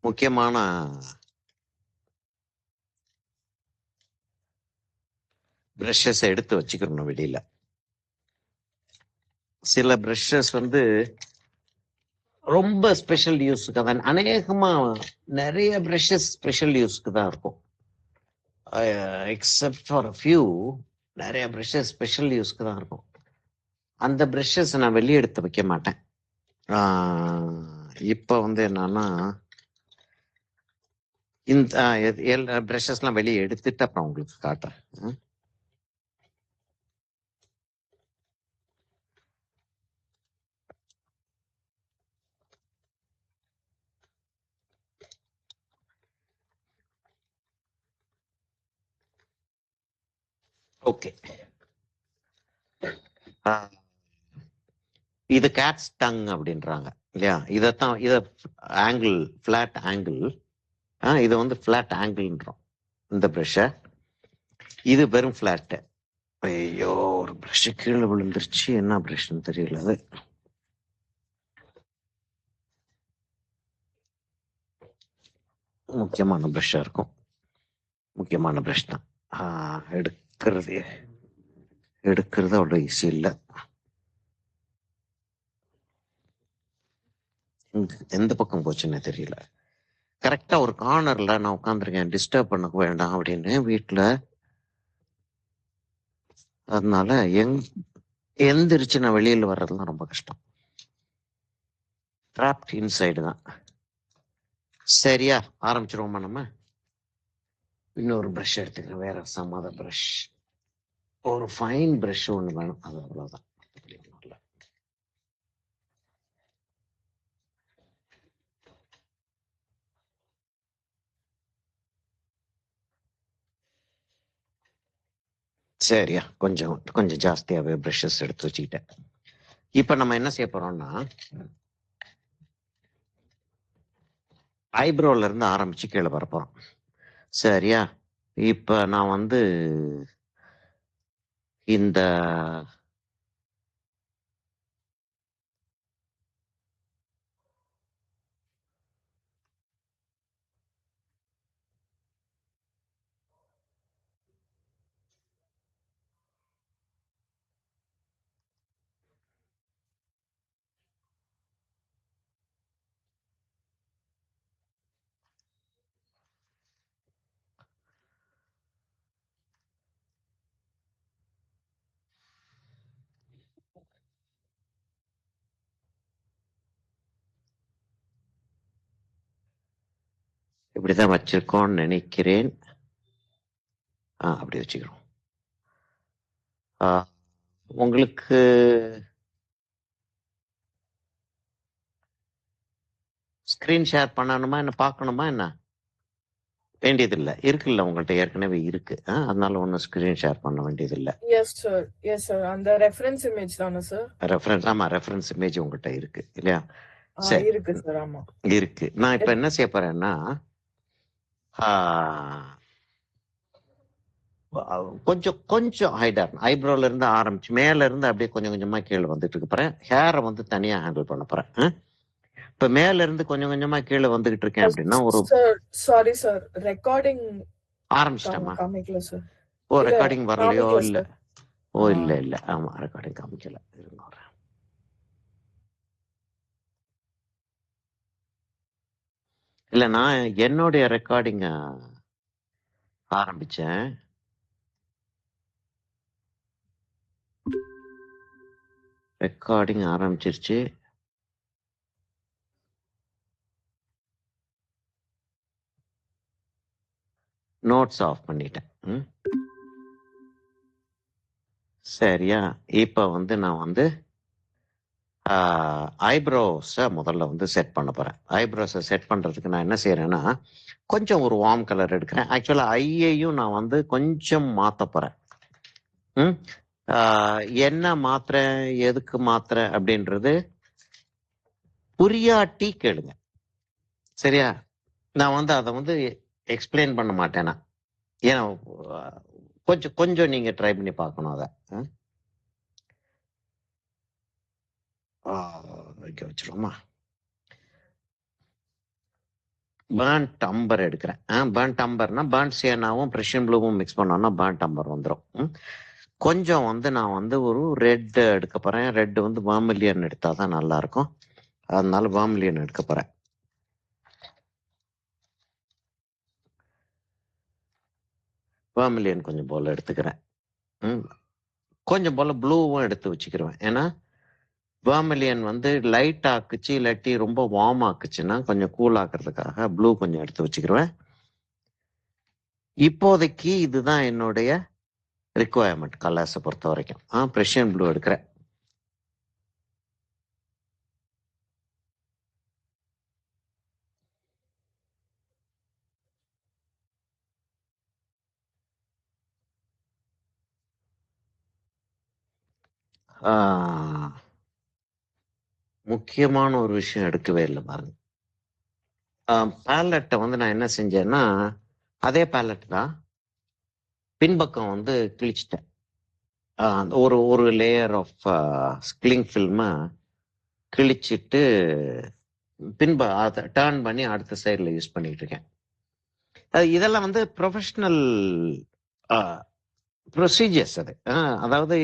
முக்கியமான ப்ரஷஸ் எடுத்து வச்சுக்கணும் வெளியில. சில ப்ரஷஸ் வந்து ரொம்ப ஸ்பெஷல் யூஸுக்கு தான். அநேகமா நிறைய ப்ரஷஸ் ஸ்பெஷல் யூஸ்க்கு தான் இருக்கும். எக்ஸப்ட் ஃபார் ஃபியூ நிறைய ப்ரஷஸ் ஸ்பெஷல் யூஸ்க்கு தான் இருக்கும். அந்த ப்ரஷஸ் நான் வெளியே எடுத்து வைக்க மாட்டேன். இப்போ வந்து என்னன்னா இந்த ப்ரஷஸ்லாம் வெளியே எடுத்துட்டு அப்புறம் உங்களுக்கு காட்டுறேன். ஓகே, இது கேட்ஸ் டங் அப்படின்றாங்க இல்லையா? இதைத்தான் இதை ஆங்கிள், ஃபிளாட் ஆங்கிள். இதை வந்து ஃபிளாட் ஆங்கிள்ன்றோம் இந்த ப்ரஷ்ஷை. இது வெறும் ஃபிளாட்டு. ஐயோ, ஒரு ப்ரஷ் கீழே விழுந்துருச்சு. என்ன ப்ரஷ்ன்னு தெரியல. அது முக்கியமான ப்ரஷ்ஷாக இருக்கும். முக்கியமான ப்ரஷ் தான். எடுக்கிறது அவ்வளோ ஈஸி இல்லை. எந்த பக்கம் போச்சுன்னு தெரியல. கரெக்டா ஒரு கார்னர்ல நான் உட்காந்துருக்கேன், டிஸ்டர்ப் பண்ண வேண்டாம் அப்படின்னு வீட்டில். அதனால எந்திரிச்சு நான் வெளியில் வர்றதுலாம் ரொம்ப கஷ்டம். ட்ராப்ட் இன்சைடு தான். சரியா, ஆரம்பிச்சிருவோமா நம்ம? இன்னொரு ப்ரஷ் எடுத்துக்கிறேன், வேற சமாத ப்ரஷ். ஒரு ஃபைன் ப்ரஷ் ஒன்று வேணும், அது அவ்வளோதான். சரியா, கொஞ்சம் கொஞ்சம் ஜாஸ்தியாகவே ப்ரஷஸ் எடுத்து வச்சுக்கிட்டேன். இப்போ நம்ம என்ன செய்ய போறோம்னா, ஐப்ரோல இருந்து ஆரம்பிச்சு கீழே வர போறோம். சரியா, இப்போ நான் வந்து இந்த இப்படிதான் வச்சிருக்கோம்னு நினைக்கிறேன். அப்படி வச்சுக்கிறோம். உங்களுக்கு ஸ்கிரீன் ஷேர் பண்ணணுமா, என்ன பார்க்கணுமா, என்ன வேண்டியதில்லை? இருக்குல்ல, உங்கள்கிட்ட ஏற்கனவே இருக்கு. அதனால ஒன்றும் ஸ்கிரீன் ஷேர் பண்ண வேண்டியதில்லை. Yes sir, yes sir. அந்த ரெஃபரன்ஸ் இமேஜ் தானே சார்? ஆமா, ரெஃபரன்ஸ் இமேஜ் உங்கள்கிட்ட இருக்கு இல்லையா? சரி, இருக்கு சார். ஆமா, இருக்கு. நான் இப்ப என்ன செய்ய போறேன்னா, கொஞ்சம் கொஞ்சம் ஹைடர் ஐப்ரோல இருந்து ஆரம்பிச்சு மேல இருந்து அப்படியே கொஞ்சம் கொஞ்சமா கீழே வந்துட்டு இருக்க போறேன். ஹேரை வந்து தனியா ஹேண்டில் பண்ண போறேன். இப்ப மேல இருந்து கொஞ்சம் கொஞ்சமா கீழே வந்துகிட்டு இருக்கேன் அப்படின்னா ஒரு சாரி சார், ரெக்கார்டிங் ஆரம்பிச்சிட்டேமா? காமிக்கல சார். ஓ, ரெக்கார்டிங் வரலையோ? இல்ல, ஓ இல்ல இல்ல, ஆமா ரெக்கார்டிங் காமிக்கல. இல்ல, நான் என்னுடைய ரெக்கார்டிங் ஆரம்பிச்சேன். ரெக்கார்டிங் ஆரம்பிச்சிருச்சு. நோட்ஸ் ஆஃப் பண்ணிட்டேன். சரியா, இப்ப வந்து நான் வந்து ஐப்ரோஸை முதல்ல வந்து செட் பண்ண போறேன். ஐப்ரோஸை செட் பண்றதுக்கு நான் என்ன செய்யறேன்னா, கொஞ்சம் ஒரு வார்ம் கலர் எடுக்கிறேன். ஆக்சுவலா ஐயையும் நான் வந்து கொஞ்சம் மாத்த போறேன். என்ன மாத்திரேன், எதுக்கு மாத்திரேன் அப்படின்றது புரியாட்டி கேளுங்க. சரியா, நான் வந்து அதை வந்து எக்ஸ்பிளைன் பண்ண மாட்டேனா. ஏன்னா கொஞ்சம் கொஞ்சம் நீங்க ட்ரை பண்ணி பார்க்கணும் அதை. வைக்க வச்சிருவோமா? பேர்ன்ட் அம்பர் எடுக்கிறேன். பேர்ன்ட் அம்பர்னா பேர்ன்ட் சியனாவும் ப்ரெஷன் ப்ளூவும் மிக்ஸ் பண்ணோம்னா பேர்ன்ட் அம்பர் வந்துடும். கொஞ்சம் வந்து நான் வந்து ஒரு ரெட் எடுக்க போறேன். ரெட் வந்து வார்மிலியன் எடுத்தால் தான் நல்லா இருக்கும். அதனால வார்மிலியன் எடுக்க போறேன். வார்மிலியன் கொஞ்சம் போல எடுத்துக்கிறேன். கொஞ்சம் போல ப்ளூவும் எடுத்து வச்சுக்கிருவேன். ஏன்னா வார்மிலியன் வந்து லைட் ஆக்குச்சு இல்லாட்டி ரொம்ப வார்ம் ஆக்குச்சுன்னா கொஞ்சம் கூல் ஆக்குறதுக்காக ப்ளூ கொஞ்சம் எடுத்து வச்சுக்கிருவேன். இப்போதைக்கு இதுதான் என்னுடைய ரிக்குவயர்மெண்ட் கலர்ஸை பொறுத்த வரைக்கும். ப்ரெஷியன் ப்ளூ எடுக்கிறேன். முக்கியமான ஒரு விஷயம் எடுக்கவே இல்லை பாருங்க. பேலட்டை வந்து நான் என்ன செஞ்சேன்னா அதே பேலட் தான் பின்பக்கம் வந்து கிழிச்சிட்டேன். ஒரு ஒரு லேயர் ஆஃப் ஸ்கிளிங் ஃபில்மை கிழிச்சிட்டு அதை டேர்ன் பண்ணி அடுத்த சைடில் யூஸ் பண்ணிட்டு இருக்கேன். இதெல்லாம் வந்து ப்ரொஃபஷனல் ப்ரொசீஜர்ஸ். அது அதாவது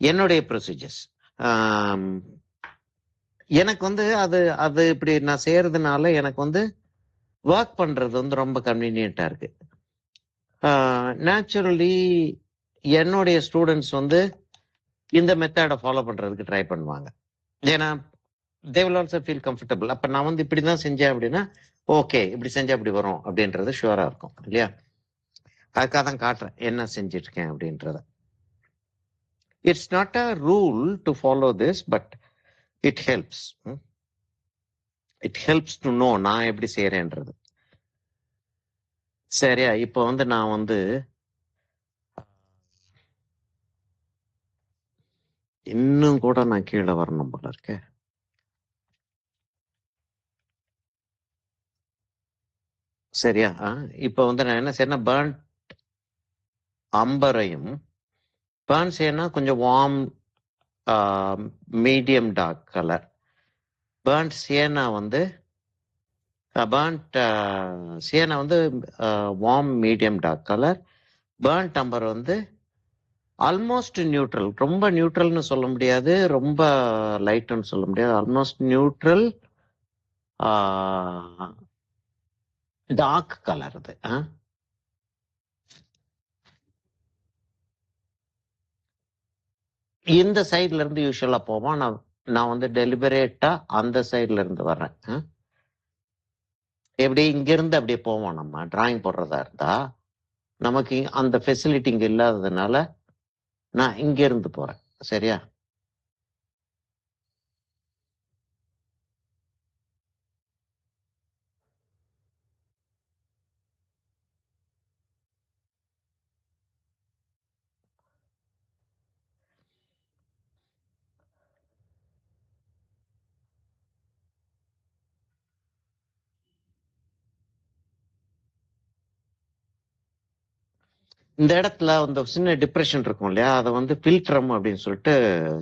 என்னுடைய ப்ரொசீஜர்ஸ். எனக்கு வந்து அது அது இப்படி நான் செய்யறதுனால எனக்கு வந்து ஒர்க் பண்றது வந்து ரொம்ப கன்வீனியன்ட்டா இருக்கு. நேச்சுரலி என்னுடைய ஸ்டூடெண்ட்ஸ் வந்து இந்த மெத்தடை ஃபாலோ பண்றதுக்கு ட்ரை பண்ணுவாங்க. ஏன்னா they will also feel comfortable. அப்ப நான் வந்து இப்படிதான் செஞ்சேன் அப்படின்னா ஓகே இப்படி செஞ்சா இப்படி வரும் அப்படின்றது ஷுவரா இருக்கும் இல்லையா? அதுக்காக தான் காட்டுறேன் என்ன செஞ்சுட்டு இருக்கேன் அப்படின்றத. It's not a rule to follow this, but it helps. It helps to know நான் எப்படி செய்யறேன்றது. சரியா? இப்போ வந்து நான் வந்து இன்னும் கூட நான் கீழே வரணும் போல இருக்கேன். சரியா? இப்போ வந்து நான் என்ன செய்யணும், பேர்ன்ட் அம்பரையும் பேர்ன் செய்யணும் கொஞ்சம் warm medium dark colour. Burnt sienna வந்து warm medium dark colour. Burnt umber வந்து ஆல்மோஸ்ட் நியூட்ரல். ரொம்ப நியூட்ரல்னு சொல்ல முடியாது, ரொம்ப லைட்னு சொல்ல முடியாது. ஆல்மோஸ்ட் நியூட்ரல் டார்க் கலர் அது. இந்த சைட்ல இருந்து யூஸ்வலா போவோம். நான் வந்து டெலிபரேட்டா அந்த சைட்ல இருந்து வர்றேன். எப்படி இங்க இருந்து அப்படியே போவோம். நம்ம டிராயிங் போடுறதா இருந்தா நமக்கு அந்த ஃபெசிலிட்டி இங்க இல்லாததுனால நான் இங்க இருந்து போறேன். சரியா? இந்த இடத்துல அந்த சின்ன டிப்ரெஷன் இருக்கும் இல்லையா, அதை வந்து பில்ட்ரம் அப்படின்னு சொல்லிட்டு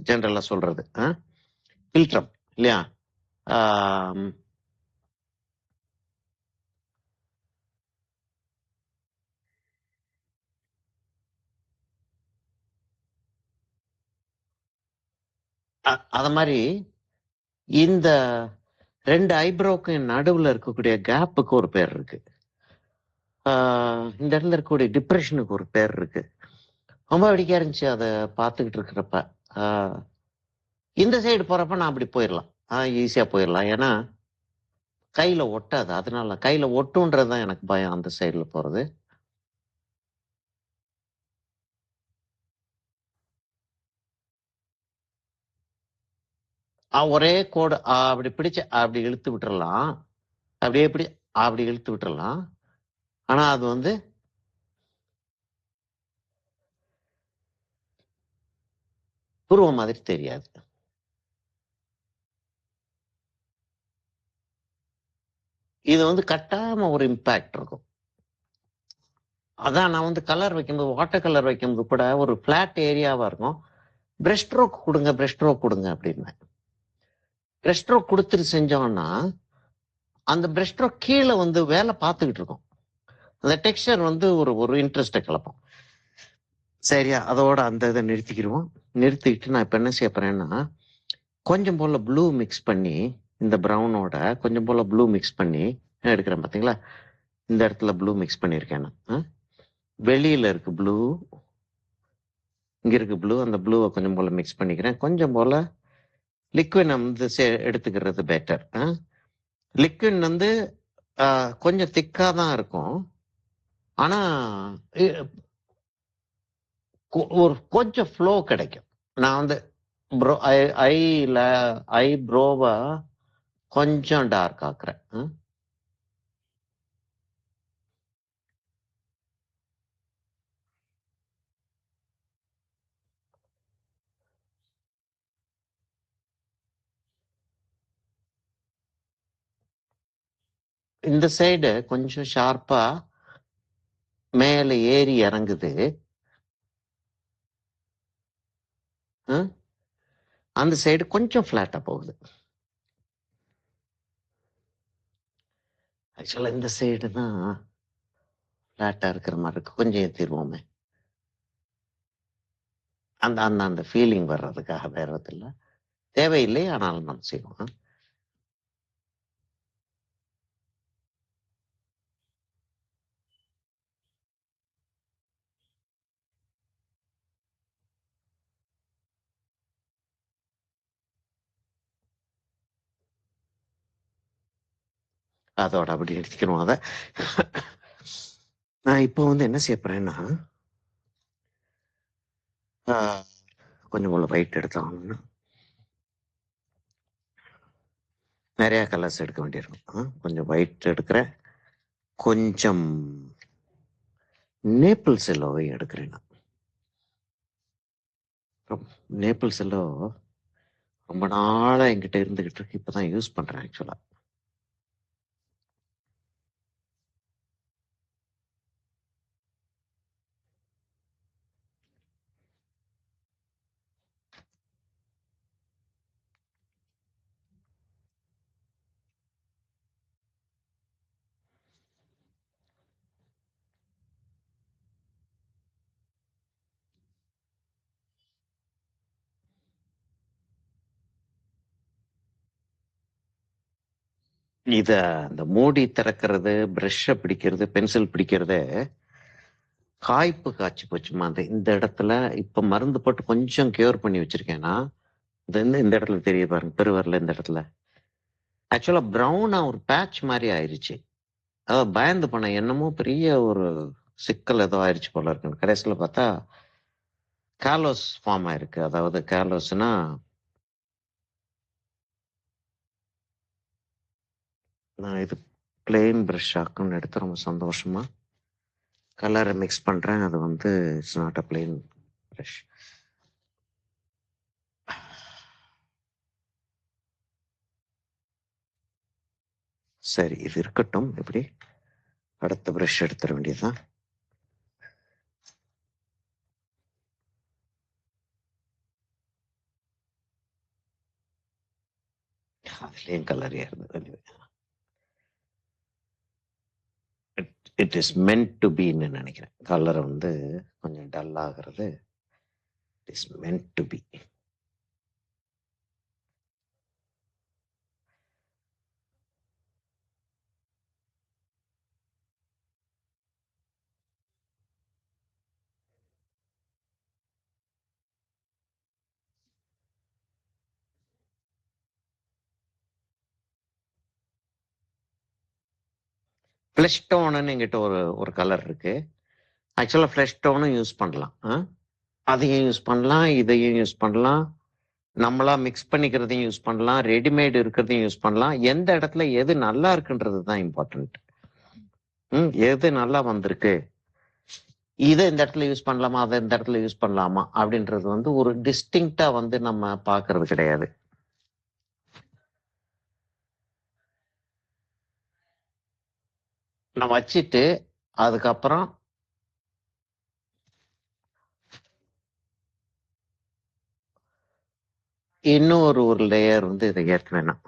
ஜெனரலா சொல்றது. பில்ட்ரம் இல்லையா? அத மாதிரி இந்த ரெண்டு ஐப்ரோக்கும் நடுவுல இருக்கக்கூடிய கேப்புக்கு ஒரு பேர் இருக்கு. இந்த இடத்துல இருக்கக்கூடிய டிப்ரெஷனுக்கு ஒரு பேர் இருக்கு. ரொம்ப வெடிக்க இருந்துச்சு அதை பார்த்துக்கிட்டு இருக்கிறப்ப. இந்த சைடு போறப்ப நான் அப்படி போயிடலாம், ஈஸியா போயிடலாம். ஏன்னா கையில ஒட்டாது. அதனால கையில ஒட்டுன்றதுதான் எனக்கு பயம் அந்த சைடுல போறது. ஒரே கோடு அப்படி பிடிச்சு அப்படி இழுத்து விட்டுறலாம். அப்படியே அப்படி இழுத்து விட்டுறலாம். ஆனா அது வந்து புருவம் மாதிரி தெரியாது. இது வந்து கட்டாயமா ஒரு இம்பாக்ட் இருக்கும். அதான் நான் வந்து கலர் வைக்கும்போது, வாட்டர் கலர் வைக்கும்போது கூட ஒரு பிளாட் ஏரியாவா இருக்கும். பிரஷ் ஸ்ட்ரோக் கொடுங்க, பிரஷ் ஸ்ட்ரோக் கொடுங்க அப்படின்னு. பிரஷ் ஸ்ட்ரோக் கொடுத்துட்டு செஞ்சோம்னா அந்த பிரஷ் ஸ்ட்ரோக் கீழே வந்து வேலை பார்த்துக்கிட்டு இருக்கும். அந்த டெக்ஸ்டர் வந்து ஒரு ஒரு இன்ட்ரெஸ்ட்டை கிளப்பும். சரியா, அதோட அந்த இதை நிறுத்திக்கிடுவோம். நிறுத்திக்கிட்டு நான் இப்போ என்ன செய்ய போறேன்னா, கொஞ்சம் போல ப்ளூ மிக்ஸ் பண்ணி, இந்த ப்ரௌனோட கொஞ்சம் போல ப்ளூ மிக்ஸ் பண்ணி எடுக்கிறேன். பார்த்தீங்களா, இந்த இடத்துல ப்ளூ மிக்ஸ் பண்ணியிருக்கேன் நான். வெளியில இருக்கு ப்ளூ, இங்க இருக்கு ப்ளூ. அந்த ப்ளூவை கொஞ்சம் போல மிக்ஸ் பண்ணிக்கிறேன். கொஞ்சம் போல லிக்விட் வந்து எடுத்துக்கிறது பெட்டர். லிக்விட் வந்து கொஞ்சம் திக்கா தான் இருக்கும். ஆனா ஒரு கொஞ்சம் ஃப்ளோ கிடைக்கும். நான் வந்து ப்ரோ ஐல ஐப்ரோவை கொஞ்சம் டார்க் ஆக்குறேன். இந்த சைடு கொஞ்சம் ஷார்ப்பா மேல ஏறி இறங்குது. அந்த சைடு கொஞ்சம் ஃபிளாட்டா போகுது. ஆக்சுவலா இந்த சைடு தான் ஃபிளாட்டா இருக்கிற மாதிரி இருக்கு. கொஞ்சம் ஏற்றிடுவோமே, அந்த அந்த அந்த ஃபீலிங் வர்றதுக்காக. வேற எதுவும் இல்லை, தேவையில்லை, ஆனாலும் நம்ம செய்வோம். அதோட அப்படி எடுத்துக்கணும் அதை. நான் இப்போ வந்து என்ன செய்ய போறேன்னா, கொஞ்சம் போல ஒயிட் எடுத்தாகணும்னா நிறைய கலர்ஸ் எடுக்க வேண்டியிருக்கும். கொஞ்சம் ஒயிட் எடுக்கிறேன், கொஞ்சம் நேப்பிள் செல்லோவை எடுக்கிறேன் நான். நேப்பிள் செல்லோ ரொம்ப நாளா என்கிட்ட இருந்துகிட்டு இருக்கு, இப்பதான் யூஸ் பண்றேன் ஆக்சுவலா. இத அந்த மூடி திறக்கிறது, பிரஷ்ஷை பிடிக்கிறது, பென்சில் பிடிக்கிறது காய்ப்பு காய்ச்சி போச்சுமா. அந்த இந்த இடத்துல இப்ப மருந்து போட்டு கொஞ்சம் கியூர் பண்ணி வச்சிருக்கேன்னா, இந்த இடத்துல தெரிய பாருங்க, பெருவரில் இந்த இடத்துல ஆக்சுவலா ப்ரௌனா ஒரு பேட்ச் மாதிரி ஆயிருச்சு. அதாவது பயந்து பண்ண என்னமோ பெரிய ஒரு சிக்கல் ஏதோ ஆயிடுச்சு போல இருக்கு. கடைசியில் பார்த்தா காலோஸ் ஃபார்ம் ஆயிருக்கு. அதாவது காலோஸ்னா நான் இது பிளெயின் ப்ரஷ் ஆக்குன்னு எடுத்து ரொம்ப சந்தோஷமா கலரை மிக்ஸ் பண்றேன். அது வந்து it's not a plain brush. சரி, இது இருக்கட்டும். இப்படி அடுத்த ப்ரஷ் எடுத்துட வேண்டியதுதான். அதுலேயும் கலர் ஏறுது. இட் இஸ் மென்ட் டு பீன்னு நினைக்கிறேன். கலரை வந்து கொஞ்சம் டல் ஆகிறது it is meant to be. Flush டோனுன்னு எங்கிட்ட ஒரு ஒரு கலர் இருக்கு. ஆக்சுவலாக ஃப்ளஷ் டோனும் யூஸ் பண்ணலாம். அதையும் யூஸ் பண்ணலாம், இதையும் யூஸ் பண்ணலாம், நம்மளா மிக்ஸ் பண்ணிக்கிறதையும் யூஸ் பண்ணலாம், ரெடிமேட் இருக்கிறதையும் யூஸ் பண்ணலாம். எந்த இடத்துல எது நல்லா இருக்குன்றது தான் இம்பார்ட்டன்ட். எது நல்லா வந்திருக்கு, இதை இந்த இடத்துல யூஸ் பண்ணலாமா, அதை இந்த இடத்துல யூஸ் பண்ணலாமா அப்படின்றது வந்து ஒரு டிஸ்டிங்க்டா வந்து நம்ம பார்க்கறது கிடையாது. நான் வச்சுட்டு அதுக்கப்புறம் இன்னும் ஒரு ஒரு லேயர் வந்து இதை ஏற்ற வேணாம்.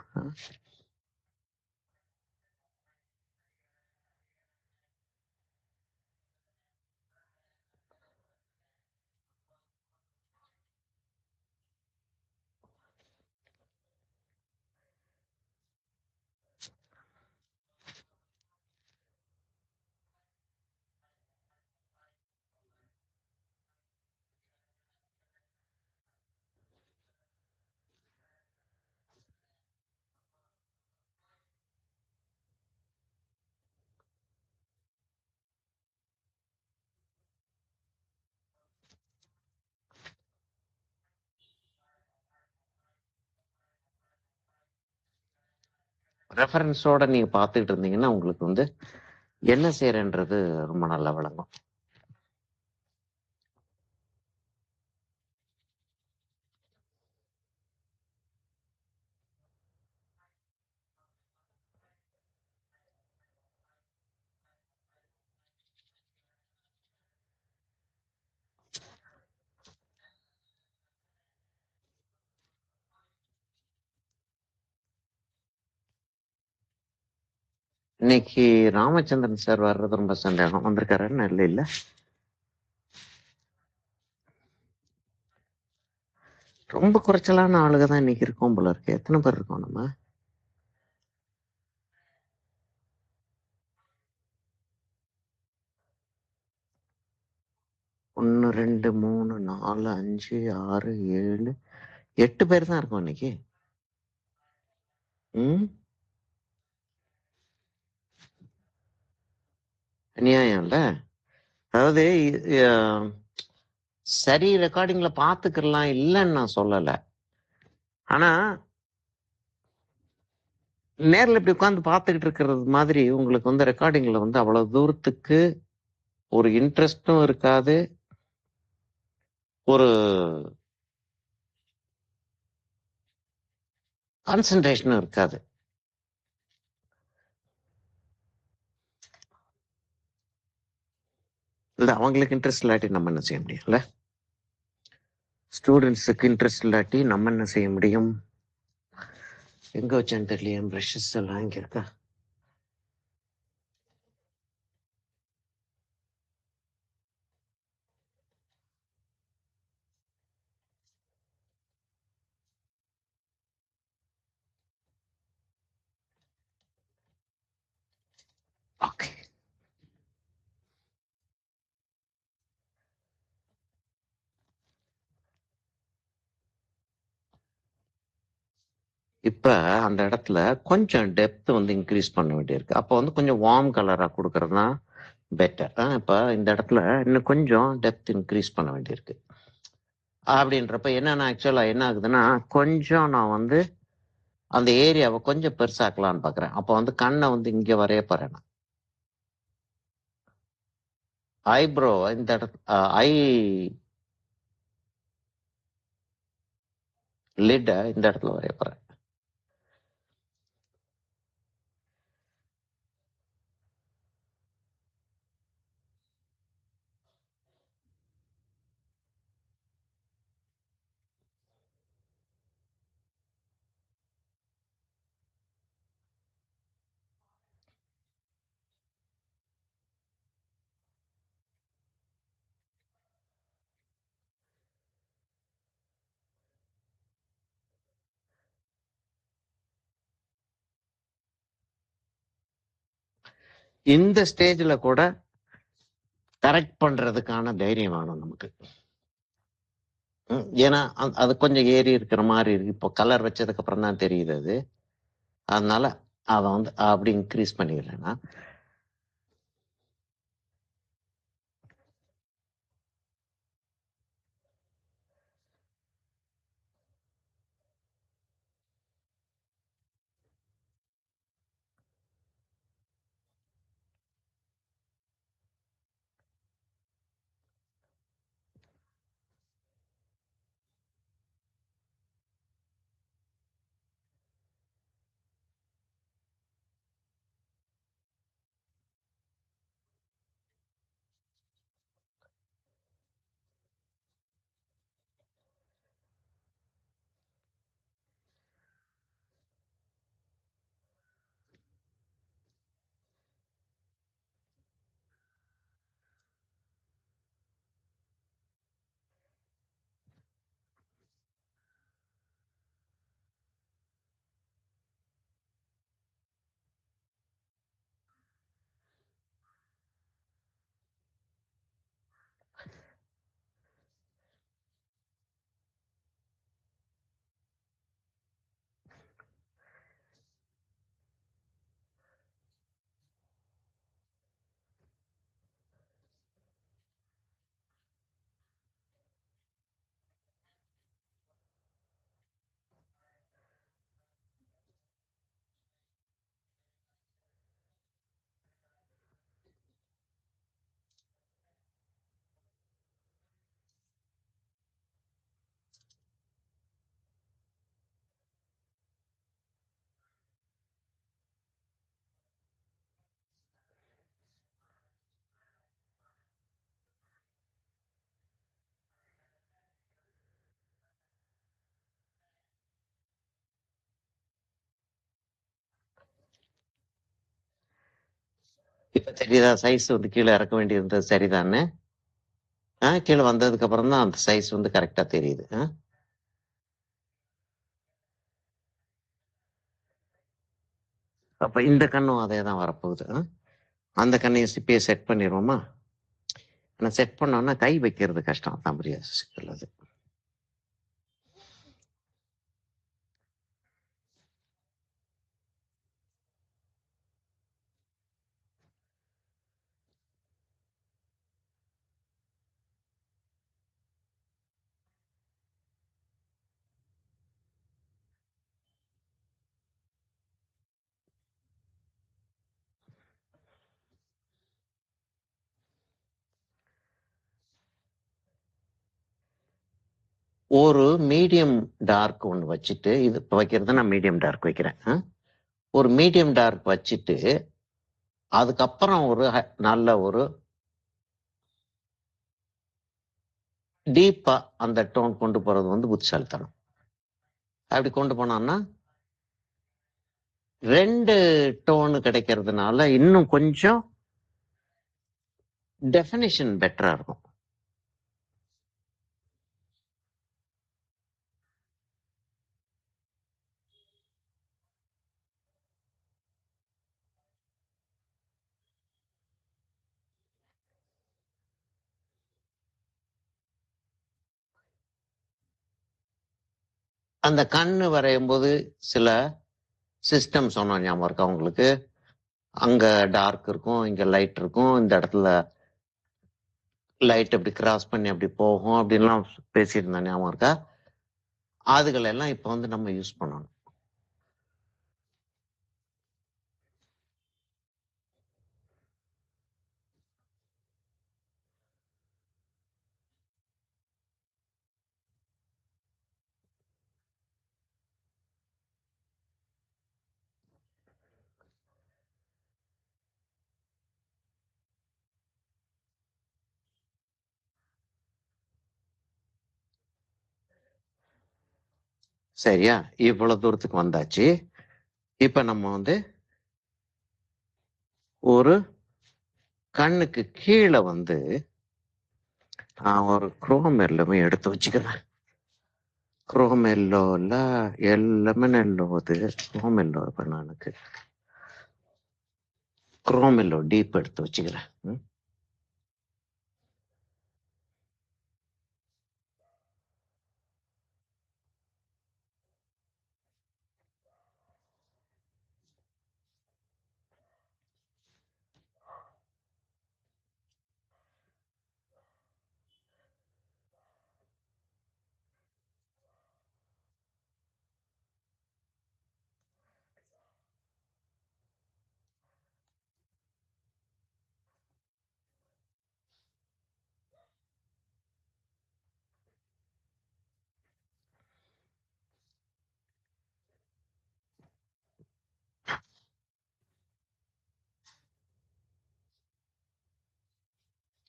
ரெஃபரன்ஸோட நீங்க பார்த்துக்கிட்டு இருந்தீங்கன்னா உங்களுக்கு வந்து என்ன செய்யறன்றது ரொம்ப நல்லா விளங்கும். இன்னைக்கு ராமச்சந்திரன் சார் வர்றது ரொம்ப சந்தேகம். வந்திருக்காருன்னு இல்லை இல்ல ரொம்ப குறைச்சலான ஆளுக தான் இன்னைக்கு இருக்கோம் போல இருக்கு. எத்தனை பேர் இருக்கோம் நம்ம? ஒன்று, ரெண்டு, மூணு, நாலு, அஞ்சு, ஆறு, ஏழு, 8 பேர் தான் இருக்கோம் இன்னைக்கு. ம் அநியாயம் இல்ல. அதாவது சரி, ரெக்கார்டிங்ல பாத்துக்கலாம் இல்லைன்னு நான் சொல்லல. ஆனா நேர்ல இப்படி உட்கார்ந்து பார்த்துக்கிட்டு இருக்கிறது மாதிரி உங்களுக்கு வந்து ரெக்கார்டிங்ல வந்து அவ்வளவு தூரத்துக்கு ஒரு இன்ட்ரெஸ்டும் இருக்காது, ஒரு கான்சென்ட்ரேஷனும் இருக்காது. இல்ல அவங்களுக்கு இன்ட்ரெஸ்ட் இல்லாட்டி நம்ம என்ன செய்ய முடியும்ல? ஸ்டூடெண்ட்ஸுக்கு இன்ட்ரெஸ்ட் இல்லாட்டி நம்ம என்ன செய்ய முடியும்? எங்க வச்சேன்னு தெரியல. என் ப்ரஷஸ் எல்லாம் இங்க இருக்கா? ஓகே. இப்ப அந்த இடத்துல கொஞ்சம் டெப்த் வந்து இன்க்ரீஸ் பண்ண வேண்டியிருக்கு. அப்போ வந்து கொஞ்சம் வார்ம் கலரா கொடுக்கறது தான் பெட்டர். இப்ப இந்த இடத்துல இன்னும் கொஞ்சம் டெப்த் இன்க்ரீஸ் பண்ண வேண்டியிருக்கு. அப்படின்றப்ப என்னன்னா ஆக்சுவலா என்ன ஆகுதுன்னா, கொஞ்சம் நான் வந்து அந்த ஏரியாவை கொஞ்சம் பெருசாக்கலாம்னு பாக்குறேன். அப்போ வந்து கண்ணை வந்து இங்க வரைய போறேன். ஐப்ரோ இந்த இடத்து ஐ லிட் இந்த இடத்துல வரைய போறேன். இந்த ஸ்டேஜ்ல கூட கரெக்ட் பண்றதுக்கான தைரியம் வேணும் நமக்கு. ஏன்னா அது கொஞ்சம் ஏறி இருக்கிற மாதிரி இருக்கு. இப்போ கலர் வச்சதுக்கு அப்புறம் தான் தெரியுது அது. அதனால அதை வந்து அப்படி இன்க்ரீஸ் பண்ணிக்கிறேன்னா இப்ப தெரியுதா சைஸ் வந்து கீழே இறக்க வேண்டியிருந்தது சரிதானே? கீழே வந்ததுக்கு அப்புறம் தான் அந்த சைஸ் வந்து கரெக்டா தெரியுது. அப்ப இந்த கண்ணும் அதே தான் வரப்போகுது. அந்த கண்ணையும் இப்பயே செட் பண்ணிடுவோமா? ஆனா செட் பண்ணோம்னா கை வைக்கிறது கஷ்டம். அதான் பெரிய சிக்கல் அது. ஒரு மீடியம் டார்க் ஒன்று வச்சுட்டு, இது இப்போ வைக்கிறது நான் மீடியம் டார்க் வைக்கிறேன். ஒரு மீடியம் டார்க் வச்சுட்டு, அதுக்கப்புறம் ஒரு நல்ல ஒரு டீப்பா அந்த டோன் கொண்டு போறது வந்து புத்திசாலித்தனம். அப்படி கொண்டு போனோம்னா 2 டோன் கிடைக்கிறதுனால இன்னும் கொஞ்சம் டெஃபினிஷன் பெட்டரா இருக்கும். அந்த கண்ணு வரையும்போது சில சிஸ்டம் சொன்னோம் ஞாபகம் இருக்கா உங்களுக்கு? அங்க டார்க் இருக்கும், இங்க லைட் இருக்கும், இந்த இடத்துல லைட் அப்படி கிராஸ் பண்ணி அப்படி போகும் அப்படின்லாம் பேசியிருந்தேன் ஞாபகம் இருக்கா? அதுகள் எல்லாம் இப்ப வந்து நம்ம யூஸ் பண்ணணும். சரியா? இவ்வளவு தூரத்துக்கு வந்தாச்சு. இப்ப நம்ம வந்து ஒரு கண்ணுக்கு கீழே வந்து நான் ஒரு குரோம் எல்லாமே எடுத்து வச்சுக்கிறேன். குரோம் எல்லோல லெமன் எல்லோ அது குரோம் எல்லோ இப்ப எனக்கு குரோம் எல்லோ டீப் எடுத்து வச்சுக்கிறேன்.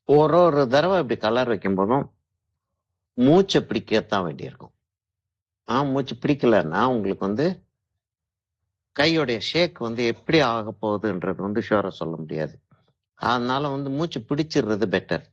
ஒரு தடவை இப்படி கலர் வைக்கும் போதும் மூச்சை பிடிக்கத்தான் வேண்டியிருக்கும். மூச்சு பிடிக்கலன்னா உங்களுக்கு வந்து கையோடைய ஷேக் வந்து எப்படி ஆக போகுதுன்றது வந்து ஷுவரா சொல்ல முடியாது. அதனால வந்து மூச்சு பிடிச்சிடுறது பெட்டர்.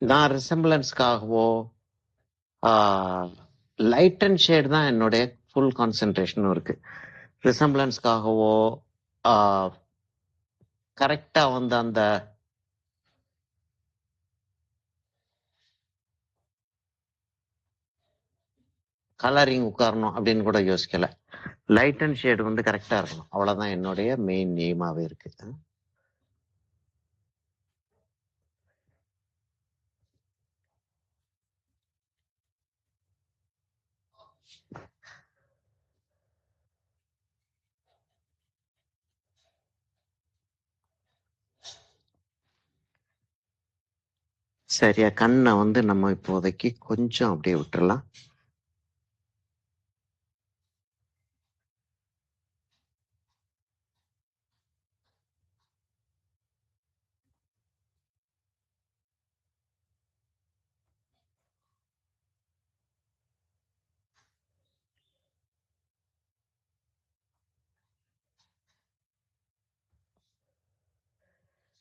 நான் ரிசம்பிளன்ஸ்க்காகவோ லைட் அண்ட் ஷேட் தான் என்னுடைய ஃபுல் கான்சென்ட்ரேஷனும் இருக்கு. ரிசம்பிளன்ஸ்க்காகவோ கரெக்டா வந்து அந்த கலரிங் உட்காரணும் அப்படின்னு கூட யோசிக்கல. லைட் அண்ட் ஷேடு வந்து கரெக்டா இருக்கணும். அவ்வளவுதான் என்னுடைய மெயின் எய்மாவே இருக்கு. சரியா, கண்ணை வந்து நம்ம இப்போதைக்கு கொஞ்சம் அப்படியே விட்டுறலாம்.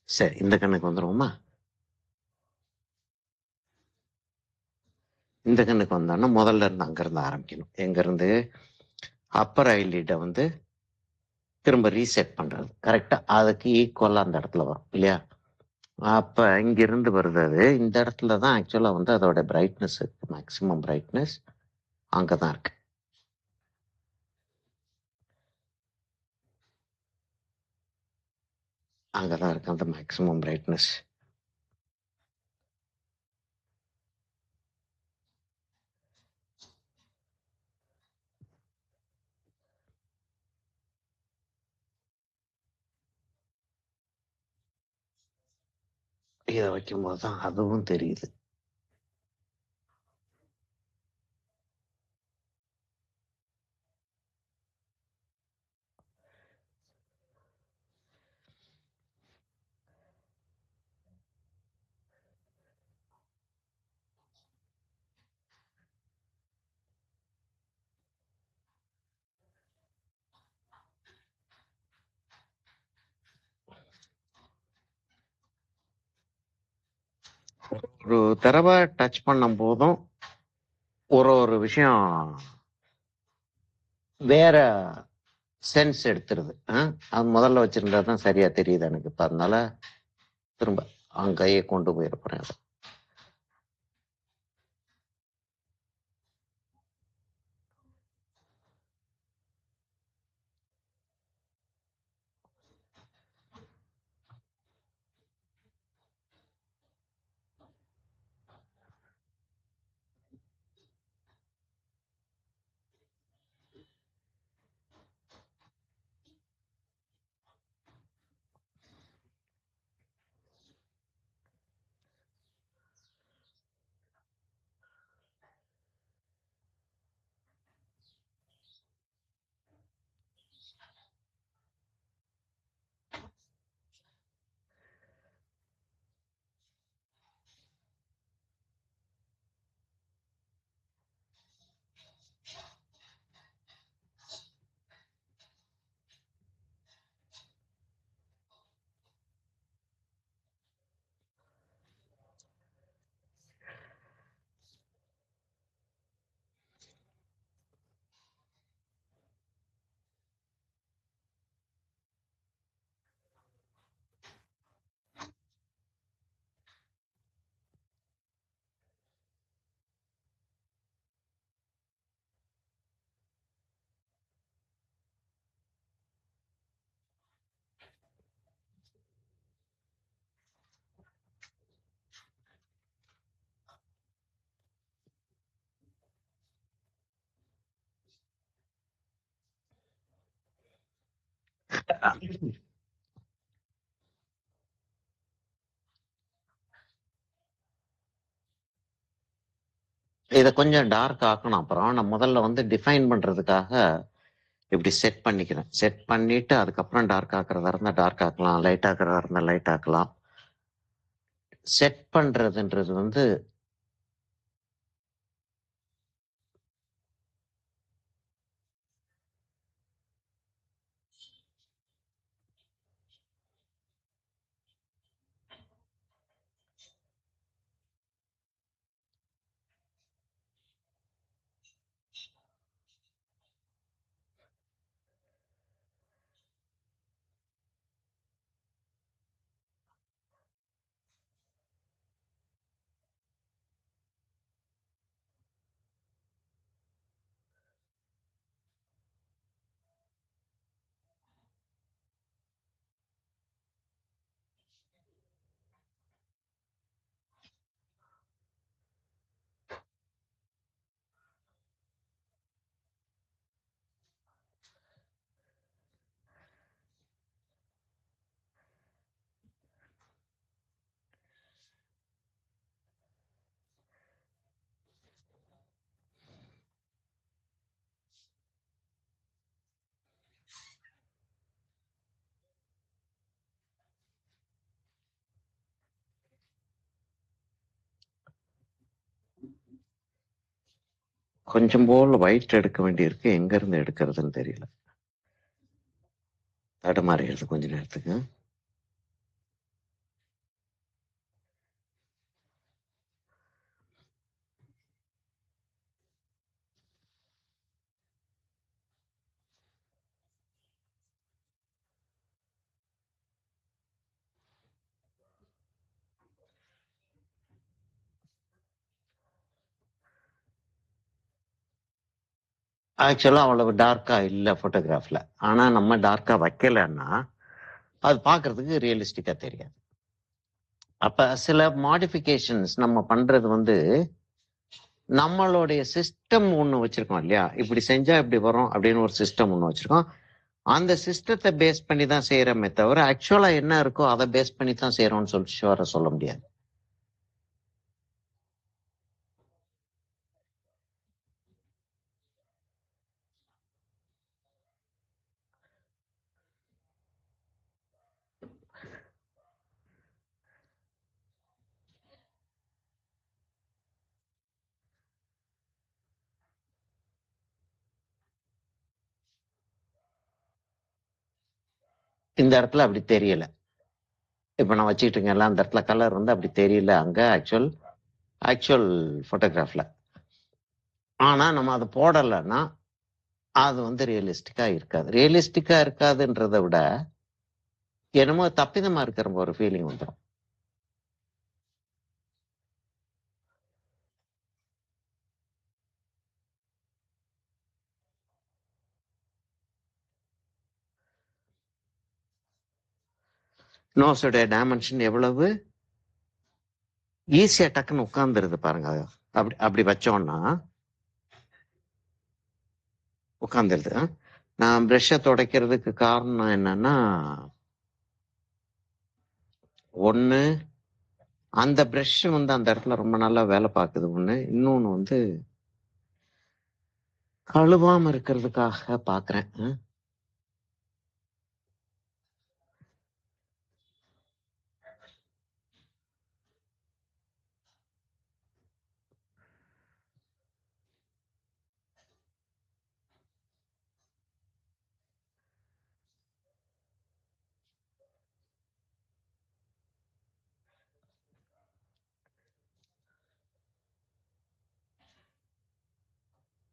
சரி, இந்த கண்ணுக்கு வந்துருவோமா? இந்த கண்ணுக்கு வந்தோன்னா முதல்ல இருந்து அங்கிருந்து ஆரம்பிக்கணும். எங்க இருந்து? அப்பர் ஐலிட வந்து திரும்ப ரீசெட் பண்றது. கரெக்டா அதுக்கு ஈக்குவலா அந்த இடத்துல வரும் இல்லையா? அப்ப இங்க இருந்து வருது அது. இந்த இடத்துல தான் ஆக்சுவலா வந்து அதோட பிரைட்னஸ் இருக்கு. மேக்சிமம் பிரைட்னஸ் அங்கதான் இருக்கு. அங்கதான் இருக்கு அந்த மேக்சிமம் பிரைட்னஸ். இதை வைக்கும்போது தான் அதுவும் தெரியுது. ஒரு தடவை டச் பண்ணும் போதும் ஒரு விஷயம் வேற சென்ஸ் எடுத்துருது. அது முதல்ல வச்சிருந்தா தான் சரியா தெரியுது எனக்கு. இப்ப அதனால திரும்ப அங்கேயே கொண்டு போயிருப்பேன் அதை. இதை கொஞ்சம் டார்க் ஆக்கணும். அப்புறம் நான் முதல்ல வந்து டிஃபைன் பண்றதுக்காக இப்படி செட் பண்ணிக்கிறேன். செட் பண்ணிட்டு அதுக்கப்புறம் டார்க் ஆக்குறதா இருந்தா டார்க் ஆக்கலாம், லைட் ஆக்குறதா இருந்தா லைட் ஆக்கலாம். செட் பண்றதுன்றது வந்து கொஞ்சம் போல் ஒயிட் எடுக்க வேண்டியிருக்கு, எங்க இருந்து எடுக்கிறதுன்னு தெரியல. தடுமாறிடுது கொஞ்ச நேரத்துக்கு. ஆக்சுவலா அவ்வளவு டார்க்கா இல்ல போட்டோகிராஃப்ல. ஆனா நம்ம டார்க்கா வைக்கலன்னா அது பார்க்கிறதுக்கு ரியலிஸ்டிக்கா தெரியாது. அப்ப சில மாடிஃபிகேஷன்ஸ் நம்ம பண்றது வந்து நம்மளுடைய சிஸ்டம் ஒண்ணு வச்சிருக்கோம் இல்லையா, இப்படி செஞ்சா இப்படி வரும் அப்படின்னு ஒரு சிஸ்டம் ஒண்ணு வச்சிருக்கோம். அந்த சிஸ்டத்தை பேஸ் பண்ணி தான் செய்யறோமே தவிர ஆக்சுவலா என்ன இருக்கோ அதை பேஸ் பண்ணி தான் செய்யறோம்னு சொல்லி ஷுவரா சொல்ல முடியாது. இந்த இடத்துல அப்படி தெரியல. இப்ப நான் வச்சுக்கிட்டு இருக்கேன்ல, அந்த இடத்துல கலர் வந்து அப்படி தெரியல அங்க ஆக்சுவல் போட்டோகிராஃப்ல. ஆனா நம்ம அதை போடலைன்னா அது வந்து ரியலிஸ்டிக்கா இருக்காது. ரியலிஸ்டிக்கா இருக்காதுன்றதை விட என்னமோ தப்பிதமா இருக்கிற ஒரு ஃபீலிங் வந்துடும். நோஸோட டைமென்ஷன் எவ்வளவு ஈஸியா டக்குன்னு உட்கார்ந்துருது பாருங்க. அப்படி அப்படி வச்சோம்னா உட்கார்ந்துருது. நான் பிரஷ்ஷை துடைக்கிறதுக்கு காரணம் என்னன்னா, ஒண்ணு அந்த பிரஷ் வந்து அந்த இடத்துல ரொம்ப நல்லா வேலை பார்க்குது ஒண்ணு, இன்னொன்னு வந்து கழுவாம இருக்கிறதுக்காக பாக்குறேன்.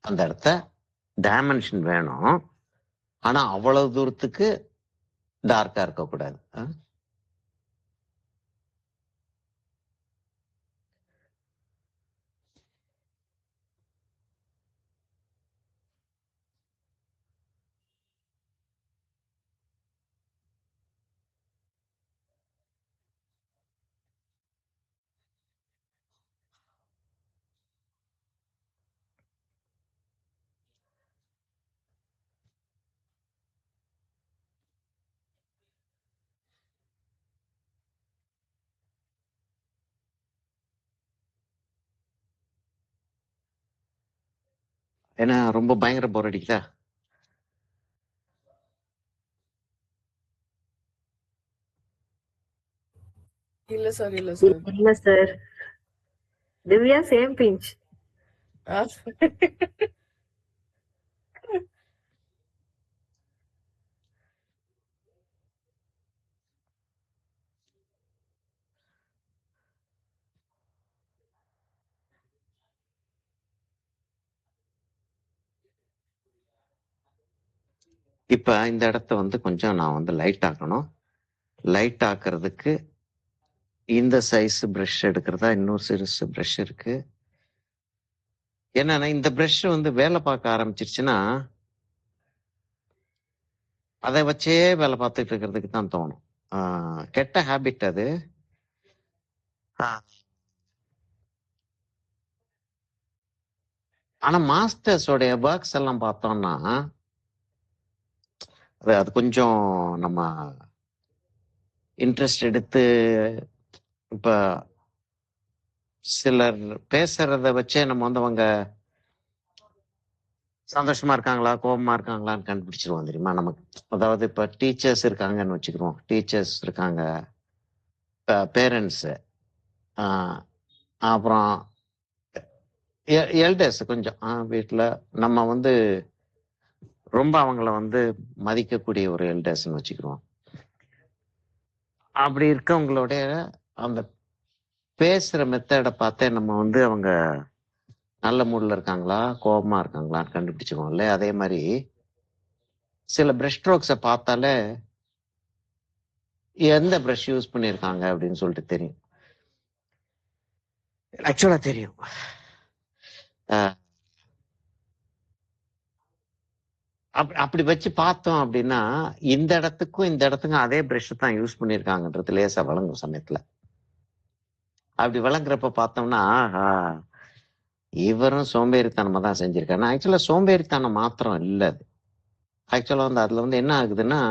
அந்த இடத்த டைமென்ஷன் வேணும், ஆனா அவ்வளவு தூரத்துக்கு டார்க்கா இருக்கக்கூடாது. ஏன்னா ரொம்ப பயங்கர போர் அடிக்குதா? இல்ல சார், இல்ல சார். இல்ல சார். Divya same pinch. இப்ப இந்த இடத்த வந்து கொஞ்சம் நான் வந்து லைட் ஆக்கணும். லைட் ஆக்குறதுக்கு இந்த சைஸ் பிரஷ் எடுக்கிறதா, இன்னொரு சைஸ் பிரஷ் இருக்கு. என்னன்னா இந்த பிரஷ் வந்து வேலை பார்க்க ஆரம்பிச்சிருச்சுன்னா அதை வச்சே வேலை பார்த்துட்டு இருக்கிறதுக்கு தான் தோணும். கெட்ட ஹேபிட் அது. ஆனா மாஸ்டர்ஸோடைய ஒர்க்ஸ் எல்லாம் பார்த்தோம்னா அது கொஞ்சம் நம்ம இன்ட்ரெஸ்ட் எடுத்து இப்ப சிலர் பேசுறத வச்சே நம்ம வந்து அவங்க சந்தோஷமா இருக்காங்களா கோபமா இருக்காங்களான்னு கண்டுபிடிச்சிருவோம் தெரியுமா நமக்கு. அதாவது இப்ப டீச்சர்ஸ் இருக்காங்கன்னு வச்சுக்கிறோம், டீச்சர்ஸ் இருக்காங்க, பேரண்ட்ஸ், அப்புறம் எல்டர்ஸ் கொஞ்சம் வீட்டில் நம்ம வந்து ரொம்ப அவங்கள வந்து மதிக்கக்கூடிய ஒரு எல்டர்ஸ்ன்னு வச்சுக்கிறோம். அப்படி இருக்கவங்களுடைய அந்த பேசுற மெத்தடை பார்த்தே நம்ம வந்து அவங்க நல்ல மூட்ல இருக்காங்களா கோபமா இருக்காங்களான்னு கண்டுபிடிச்சிருவோம்ல. அதே மாதிரி சில பிரஷ் ஸ்ட்ரோக்ஸை பார்த்தாலே எந்த பிரஷ் யூஸ் பண்ணியிருக்காங்க அப்படின்னு சொல்லிட்டு தெரியும். ஆக்சுவலா தெரியும். அப்படி வச்சு பார்த்தோம் அப்படின்னா இந்த இடத்துக்கும் இந்த இடத்துக்கும் அதே பிரஷ் தான் யூஸ் பண்ணியிருக்காங்கன்றது லேசா வழங்கும் சமயத்துல. அப்படி வழங்குறப்ப பார்த்தோம்னா இவரும் சோம்பேறித்தனமா தான் செஞ்சிருக்காரு. ஆக்சுவலா சோம்பேறித்தனம் மாத்திரம் இல்லை. அது ஆக்சுவலா வந்து அதுல வந்து என்ன ஆகுதுன்னா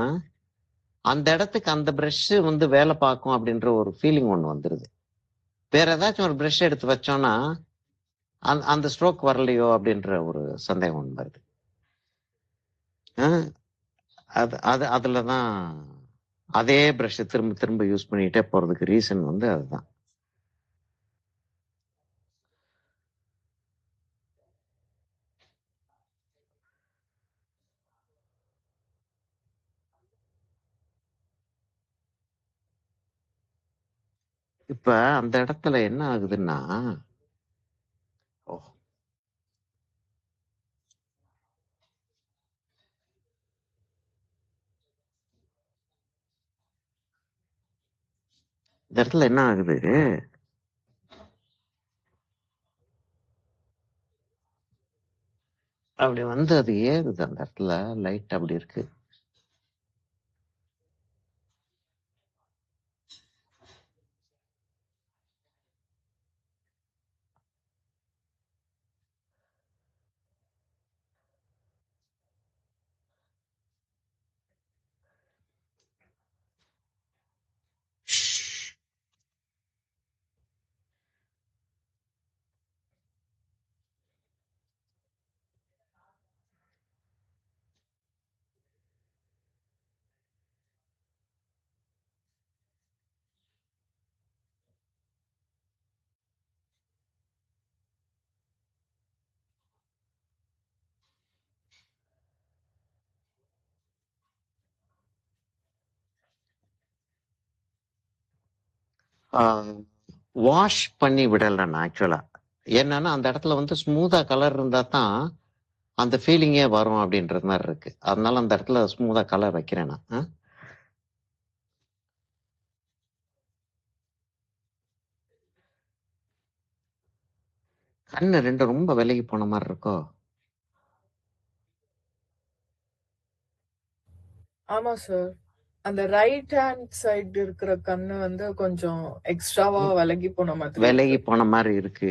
அந்த இடத்துக்கு அந்த பிரஷ் வந்து வேலை பார்க்கும் அப்படின்ற ஒரு ஃபீலிங் ஒண்ணு வந்துருது. வேற ஏதாச்சும் ஒரு பிரஷ் எடுத்து வச்சோம்னா அந்த ஸ்ட்ரோக் வரலையோ அப்படின்ற ஒரு சந்தேகம் ஒண்ணு வருது. அதுலதான் அதே பிரஷ் திரும்ப திரும்ப யூஸ் பண்ணிட்டே போறதுக்கு ரீசன் வந்து அதுதான். இப்ப அந்த இடத்துல என்ன ஆகுதுன்னா இந்த இடத்துல என்ன ஆகுது, அப்படி வந்து அது ஏறுது அந்த இடத்துல லைட் அப்படி இருக்கு. வாஷ் பண்ணி விடலண்ணா ஆக்சுவலா. என்னன்னா அந்த இடத்துல வந்து ஸ்மூதா கலர் இருந்தா தான் அந்த ஃபீலிங்கே வரும் அப்படின்றது மாதிரி இருக்கு. அதனால அந்த இடத்துல ஸ்மூதா கலர் வைக்கிறேன் நான். கண்ணு ரெண்டு ரொம்ப விலகி போன மாதிரி இருக்கோ? ஆமா சார். அந்த ரைட் ஹேண்ட் சைடு இருக்கிற கண்ணு வந்து கொஞ்சம் எக்ஸ்ட்ராவா விலகி போன மாதிரி விலகி இருக்கு. போன மாதிரி இருக்கு.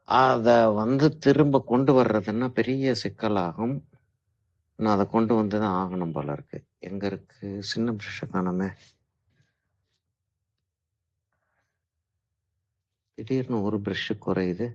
அத வந்து திரும்ப கொண்டு வர்றதுன்னா பெரிய சிக்கலாகும். நான் அதை கொண்டு வந்துதான் ஆகணும் போல இருக்கு. எங்க இருக்கு சின்ன பிரஷ் காணாம? திடீர்னு ஒரு பிரஷ் குறையுது.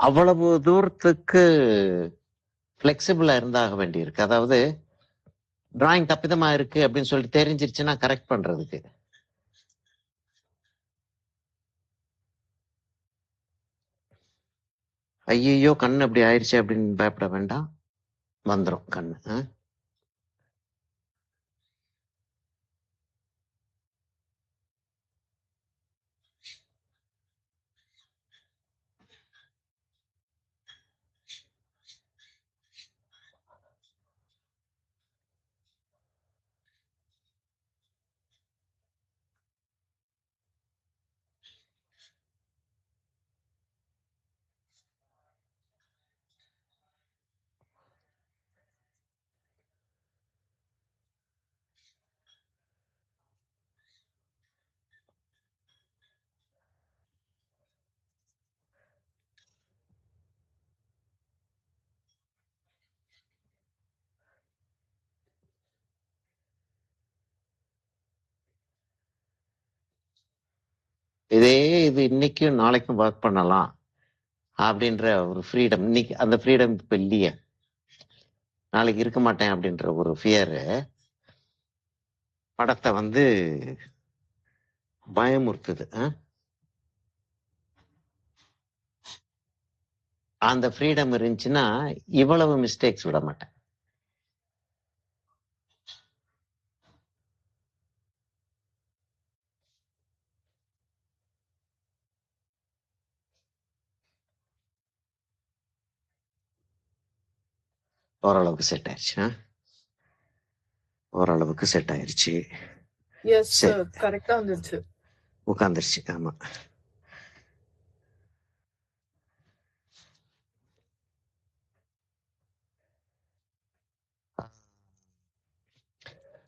அவ்வளவு தூரத்துக்கு பிளெக்சிபிளா இருந்தாக வேண்டியிருக்கு. அதாவது டிராயிங் தப்பிதமா இருக்கு அப்படின்னு சொல்லிட்டு தெரிஞ்சிருச்சுன்னா கரெக்ட் பண்றதுக்கு. ஐயையோ கண் அப்படி ஆயிடுச்சு அப்படின்னு பயப்பட வேண்டாம். வந்துரும் கண்ணு. இதே இது இன்னைக்கும் நாளைக்கும் ஒர்க் பண்ணலாம் அப்படின்ற ஒரு ஃப்ரீடம், இன்னைக்கு அந்த ஃப்ரீடம் இப்ப இல்லையே. நாளைக்கு இருக்க மாட்டேன் அப்படின்ற ஒரு ஃபியரு படத்தை வந்து பயமுறுத்துது. அந்த ஃப்ரீடம் இருந்துச்சுன்னா இவ்வளவு மிஸ்டேக்ஸ் விட மாட்டேன். ஓரளவுக்கு செட் ஆயிடுச்சு. ஓரளவுக்கு செட் ஆயிடுச்சு. எஸ் சார், கரெக்டா வந்துருச்சு. உட்காந்துருச்சு. ஆமா.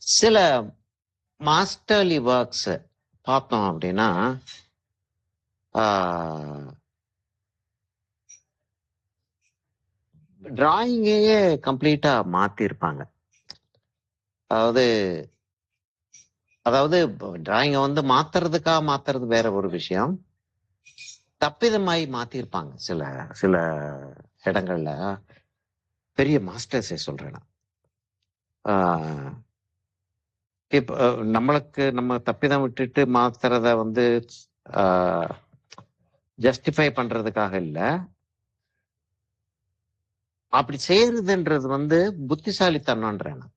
சில மாஸ்டர்லி ஒர்க்ஸ் பார்த்தோம் அப்படின்னா டிராயிங்கையே கம்ப்ளீட்டா மாத்திருப்பாங்க. அதாவது அதாவது டிராயிங்கை வந்து மாத்துறது வேற ஒரு விஷயம். தப்பிதமாய் மாத்திருப்பாங்க சில சில இடங்கள்ல. பெரிய மாஸ்டர்ஸே சொல்றேன் நான். இப்போ நம்மளுக்கு நம்ம தப்பிதம் விட்டுட்டு மாத்துறத வந்து ஜஸ்டிஃபை பண்றதுக்காக இல்ல, அப்படி செய்யறதுன்றது வந்து புத்திசாலித்தனம்ன்றேன் நான்.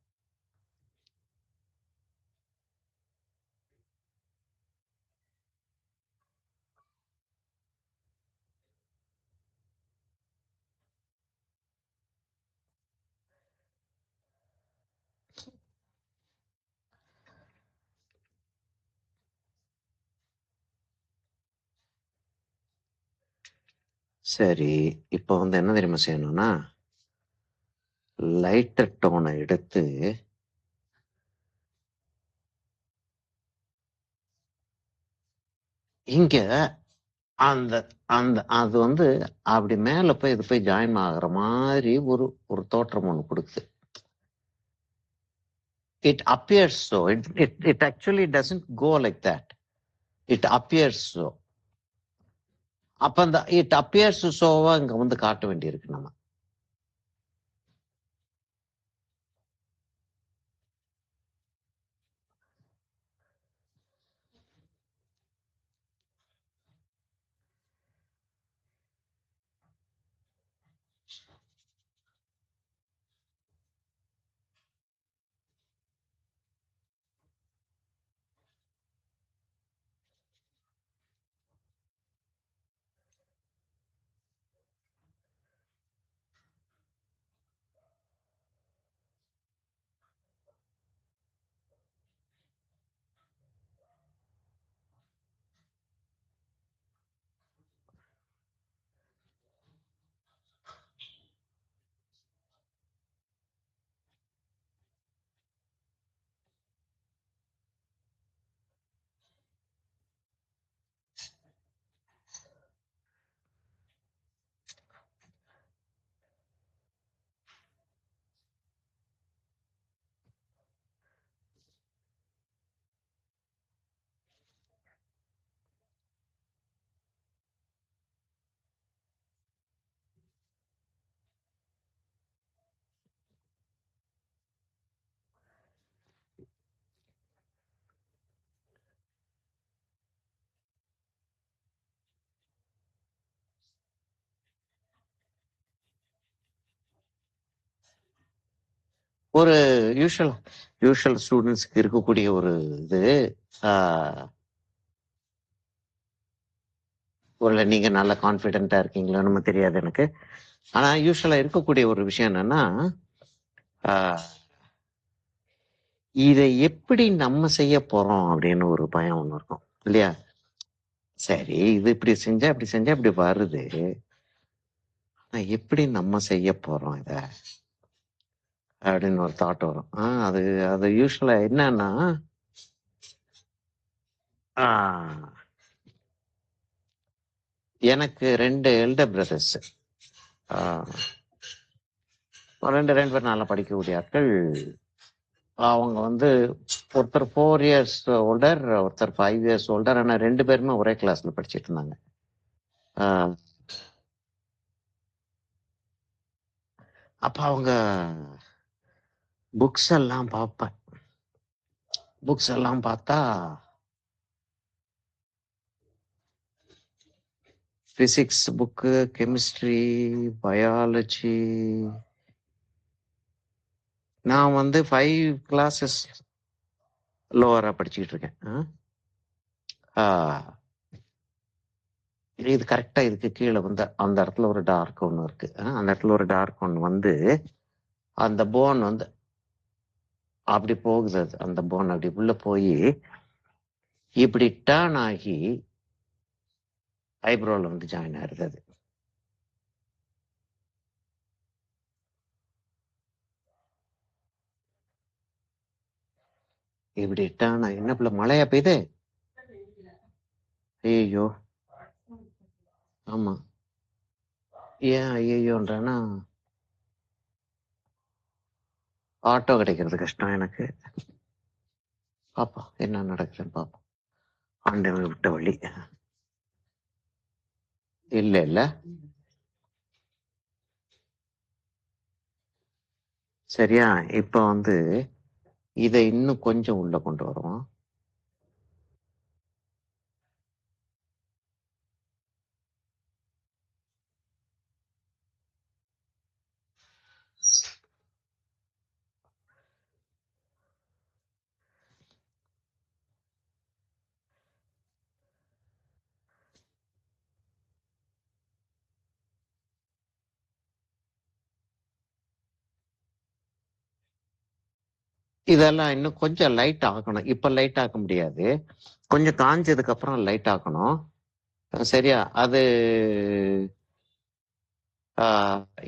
சரி, இப்போ வந்து என்ன தெரியுமா செய்யணும்னா, லைட்டர் டோனை எடுத்து இங்க அந்த அந்த அது வந்து அப்படி மேல போய் இது போய் ஜாயின் ஆகுற மாதிரி ஒரு ஒரு தோற்றம் ஒண்ணு கொடுக்குது. It appears so. It actually doesn't go like that. It appears so. அப்ப அந்த இட் அப்பியர்ஸ் சோவா இங்க வந்து காட்ட வேண்டியிருக்கு நம்ம. ஒரு யூஷுவல் ஸ்டூடெண்ட்ஸ்க்கு இருக்கக்கூடிய ஒரு இது ஒரு நீங்க நல்ல கான்ஃபிடென்ட்டா இருக்கீங்களோ நம்ம தெரியாது எனக்கு. ஆனா யூஸ்வலா இருக்கக்கூடிய ஒரு விஷயம் என்னன்னா, இதை எப்படி நம்ம செய்ய போறோம் அப்படின்னு ஒரு பயம் ஒண்ணு இருக்கும் இல்லையா? சரி, இது இப்படி செஞ்சா இப்படி வருது. ஆனா எப்படி நம்ம செய்ய போறோம் இத அப்படின்னு ஒரு தாட் வரும். அது அது யூஸ்வலா என்னன்னா, எனக்கு 2 எல்டர் பிரதர்ஸ். ரெண்டு பேர் நல்லா படிக்கக்கூடிய ஆட்கள். அவங்க வந்து ஒருத்தர் 4 இயர்ஸ் ஓல்டர், ஒருத்தர் 5 இயர்ஸ் ஓல்டர். ஆனா 2 பேருமே ஒரே கிளாஸ்ல படிச்சிட்டு இருந்தாங்க. அப்ப அவங்க புக்ஸ் எல்லாம் பார்ப்பேன். புக்ஸ் எல்லாம் பார்த்தா பிசிக்ஸ் புக்கு, கெமிஸ்ட்ரி, பயாலஜி. நான் வந்து 5 கிளாஸஸ் லோவரா படிச்சுக்கிட்டு இருக்கேன். இது கரெக்டா இதுக்கு கீழே வந்து அந்த இடத்துல ஒரு டார்க் ஒன்று இருக்கு. அந்த இடத்துல ஒரு டார்க் ஒன்று வந்து அந்த போன் வந்து அப்படி போகுது. அது அந்த போன் அப்படி உள்ள போய் இப்படி டேர்ன் ஆகி ஐப்ரோல வந்து ஜாயின் ஆயிருது. அது இப்படி டேர்ன் ஆகி என்ன பிள்ளை மழையா பெய்யுது? ஐயோ, ஆமா. ஏன் ஐயோன்றனா ஆட்டோ கிடைக்கிறது கஷ்டம் எனக்கு. பாப்பா என்ன நடக்குதுன்னு பாப்போம். ஆண்டவன் விட்ட வழி. இல்ல இல்ல சரியா. இப்ப வந்து இதை இன்னும் கொஞ்சம் உள்ள கொண்டு வருவோம். இதெல்லாம் இன்னும் கொஞ்சம் லைட் ஆக்கணும். இப்ப லைட் ஆக்க முடியாது. கொஞ்சம் காஞ்சதுக்கு அப்புறம் லைட் ஆக்கணும். சரியா. அது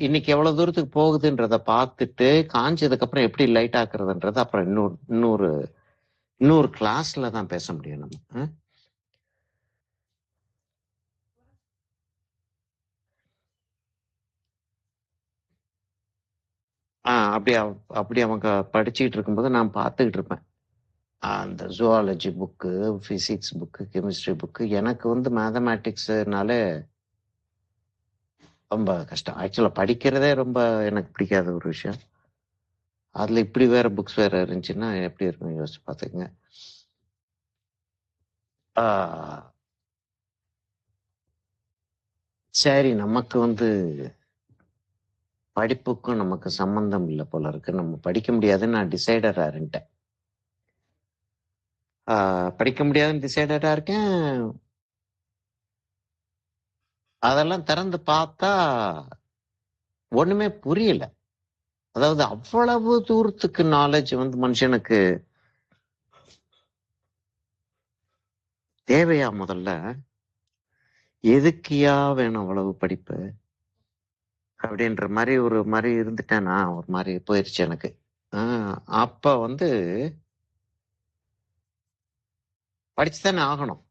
இன்னைக்கு எவ்வளவு தூரத்துக்கு போகுதுன்றத பார்த்துட்டு காஞ்சதுக்கு அப்புறம் எப்படி லைட் ஆக்குறதுன்றது அப்புறம் இன்னொரு கிளாஸ்ல தான் பேச முடியும் நம்ம. அப்படி அவங்க படிச்சுக்கிட்டு இருக்கும்போது நான் பார்த்துக்கிட்டு இருப்பேன். அந்த zoology book, physics book, chemistry book. எனக்கு வந்து மேத்தமேட்டிக்ஸ்னாலே ரொம்ப கஷ்டம். ஆக்சுவலா படிக்கிறதே ரொம்ப எனக்கு பிடிக்காத ஒரு விஷயம். அதுல இப்படி வேற புக்ஸ் வேற இருந்துச்சுன்னா எப்படி இருக்கும் யோசிச்சு பார்த்துக்கங்க. சரி, நமக்கு வந்து படிப்புக்கும் நமக்கு சம்பந்தம் இல்லை போல இருக்கு. நம்ம படிக்க முடியாதுன்னு நான் டிசைடரா இருந்தேன். படிக்க முடியாதுன்னு டிசைடரா இருக்கேன். அதெல்லாம் திறந்து பார்த்தா ஒண்ணுமே புரியல. அதாவது அவ்வளவு தூரத்துக்கு நாலேஜ் வந்து மனுஷனுக்கு தேவையா? முதல்ல எதுக்கியா வேணும் அவ்வளவு படிப்பு அப்படின்ற மாதிரி ஒரு மாதிரி இருந்துட்டேன்னா ஒரு மாதிரி போயிருச்சு எனக்கு. அப்ப வந்து படிச்சுதானே ஆகணும்.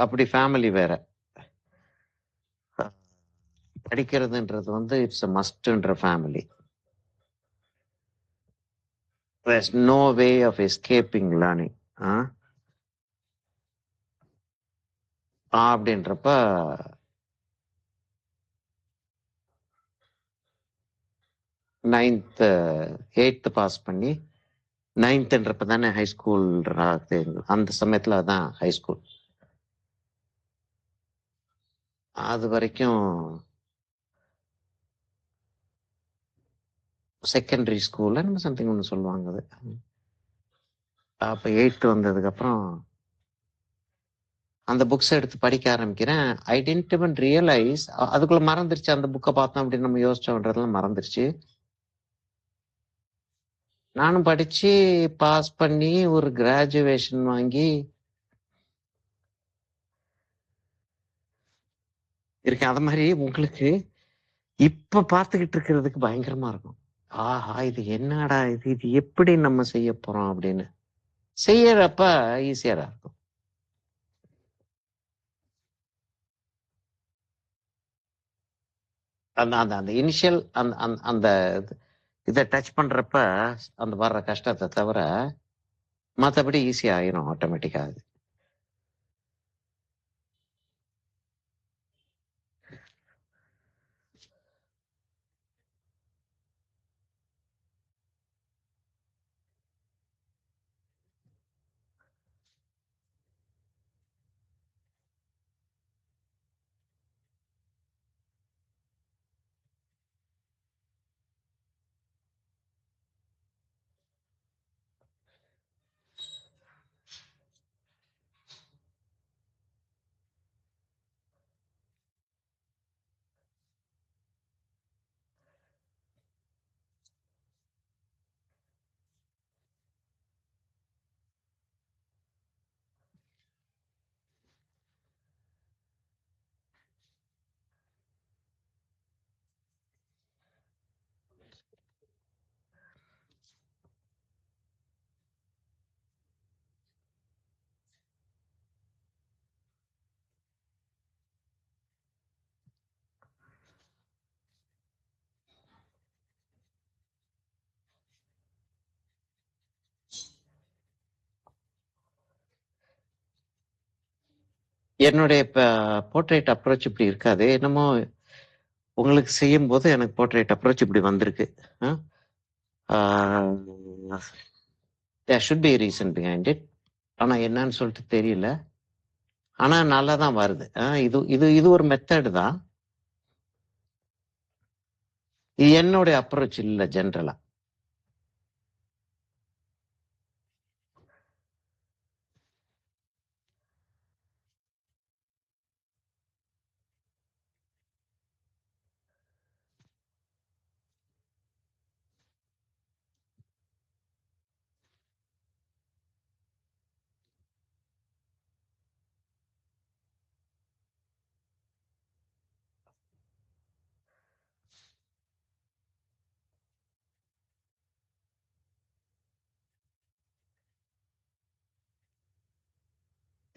அப்படி ஃபேமிலி வேற. படிக்கிறதுன்றது வந்து இட்ஸ் அ மஸ்ட்ன்ற family. There's no way of escaping learning. அப்படின்றப்ப 9th 8th பாஸ் பண்ணி 9thன்றப்ப தானே ஹை ஸ்கூல். அந்த சமயத்துல அதான் ஹை ஸ்கூல். அது வரைக்கும் செகண்டரி ஸ்கூல்ல நம்ம சம்திங் ஒன்று சொல்லுவாங்க அது. அப்போ 8th வந்ததுக்கப்புறம் அந்த புக்ஸ் எடுத்து படிக்க ஆரம்பிக்கிறேன். ஐ டென்ட் even ரியலைஸ், அதுக்குள்ள மறந்துருச்சு. அந்த புக்கை பார்த்தோம் அப்படின்னு நம்ம யோசிச்சோன்றதெல்லாம் மறந்துருச்சு. நானும் படிச்சு பாஸ் பண்ணி ஒரு கிராஜுவேஷன் வாங்கி இருக்கேன். அது மாதிரி உங்களுக்கு இப்ப பார்த்துக்கிட்டு இருக்கிறதுக்கு பயங்கரமா இருக்கும். ஆஹா, இது என்னடா இது, இது எப்படி நம்ம செய்ய போறோம் அப்படின்னு. செய்யறப்ப ஈஸியா இருக்கும். அந்த அந்த அந்த இனிஷியல் அந்த அந்த அந்த இதை டச் பண்றப்ப அந்த வர்ற கஷ்டத்தை தவிர மற்றபடி ஈஸியா ஆயிரும் ஆட்டோமேட்டிக்கா. அது என்னுடைய போர்ட்ரேட் அப்ரோச் இப்படி இருக்காது. என்னமோ உங்களுக்கு செய்யும் போது எனக்கு போர்ட்ரேட் அப்ரோச் இப்படி வந்திருக்கு. There should be reason behind it. ஆனா என்னன்னு சொல்லிட்டு தெரியல. ஆனா நல்லா தான் வருது. இது இது இது ஒரு மெத்தட் தான். இது என்னுடைய அப்ரோச் இல்ல ஜென்ரலா.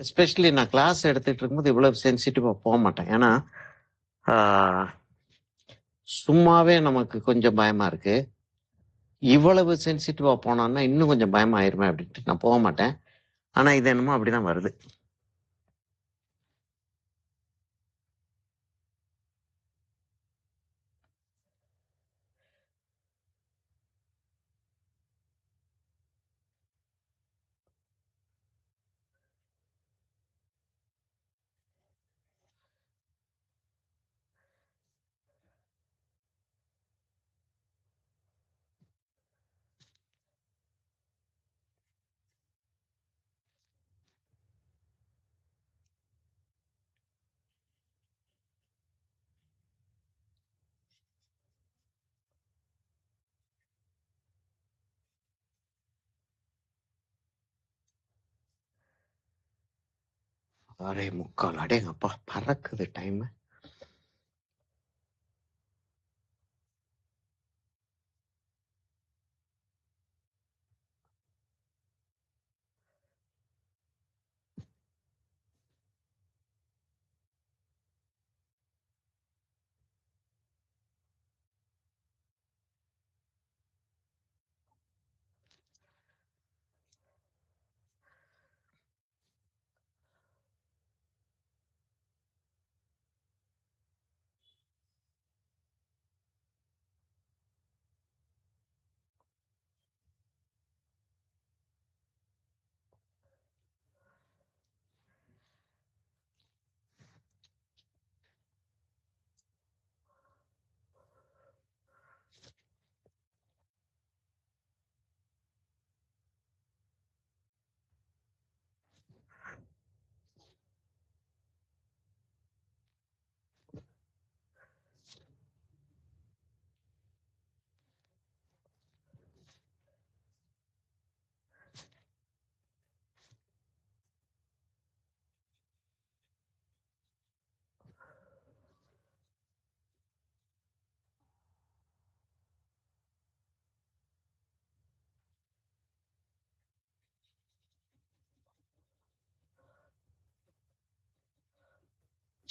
எஸ்பெஷலி நான் கிளாஸ் எடுத்துட்டு இருக்கும்போது இவ்வளவு சென்சிட்டிவா போக மாட்டேன். ஏன்னா சும்மாவே நமக்கு கொஞ்சம் பயமா இருக்கு. இவ்வளவு சென்சிட்டிவா போனோம்னா இன்னும் கொஞ்சம் பயமா ஆயிருமே அப்படின்ட்டு நான் போக மாட்டேன். ஆனா இது என்னமோ அப்படிதான் வருது. அரே முக்கால் அடேங்கப்பா, பறக்குது டைம்.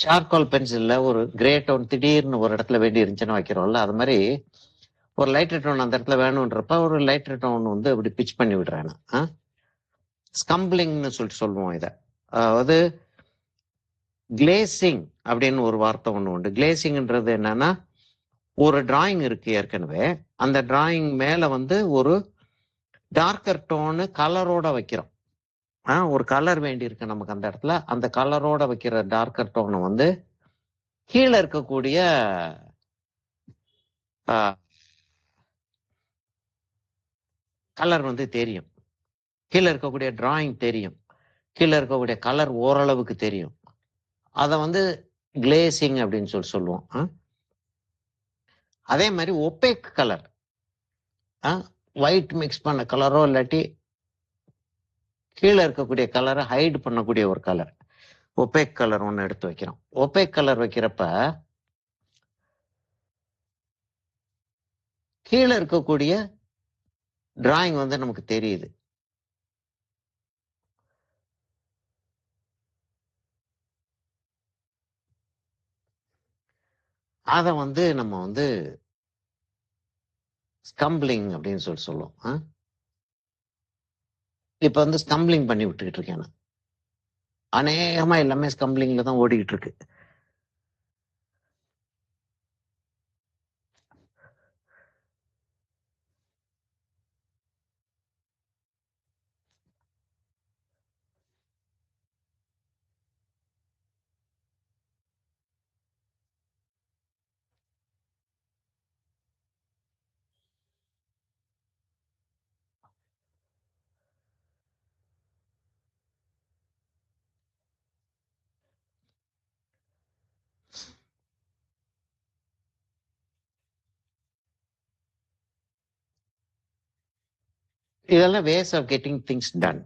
சார்கோல் பென்சில்ல ஒரு கிரே டோன் திடீர்னு ஒரு இடத்துல வேண்டி இருந்துச்சுன்னு வைக்கிறோம்ல, அது மாதிரி ஒரு லைட்டர் டோன் அந்த இடத்துல வேணுன்றப்ப ஒரு லைட்டர் டோன் வந்து அப்படி பிச் பண்ணி விடுறேன். ஸ்கம்பிளிங்னு சொல்லிட்டு சொல்லுவோம் இதை. அதாவது கிளேசிங் அப்படின்னு ஒரு வார்த்தை ஒன்று உண்டு. கிளேசிங்ன்றது என்னன்னா, ஒரு டிராயிங் இருக்கு ஏற்கனவே, அந்த டிராயிங் மேல வந்து ஒரு டார்க்கர் டோனு கலரோட வைக்கிறோம். ஒரு கலர் வேண்டி இருக்கு நமக்கு அந்த இடத்துல, அந்த கலரோட வைக்கிற டார்க்கர் டோனை வந்து கீழே இருக்கக்கூடிய கலர் வந்து தெரியும், கீழே இருக்கக்கூடிய டிராயிங் தெரியும், கீழே இருக்கக்கூடிய கலர் ஓரளவுக்கு தெரியும். அதை வந்து கிளேசிங் அப்படின்னு சொல்லி சொல்லுவோம். அதே மாதிரி ஒப்பேக் கலர், ஒயிட் மிக்ஸ் பண்ண கலரோ இல்லாட்டி கீழே இருக்கக்கூடிய கலரை ஹைட் பண்ணக்கூடிய ஒரு கலர், ஒப்பேக் கலர் ஒன்று எடுத்து வைக்கிறோம். ஒப்பேக் கலர் வைக்கிறப்ப கீழே இருக்கக்கூடிய டிராயிங் வந்து நமக்கு தெரியுது. அதை வந்து நம்ம வந்து ஸ்கம்பிளிங் அப்படின்னு சொல்லி சொல்லுவோம். இப்ப வந்து ஸ்கம்பிளிங் பண்ணி விட்டுக்கிட்டு இருக்கேன் நான். அநேகமா எல்லாமே ஸ்கம்பிளிங்ல தான் ஓடிக்கிட்டு இருக்கு. இதெல்லாம் ways of getting things done.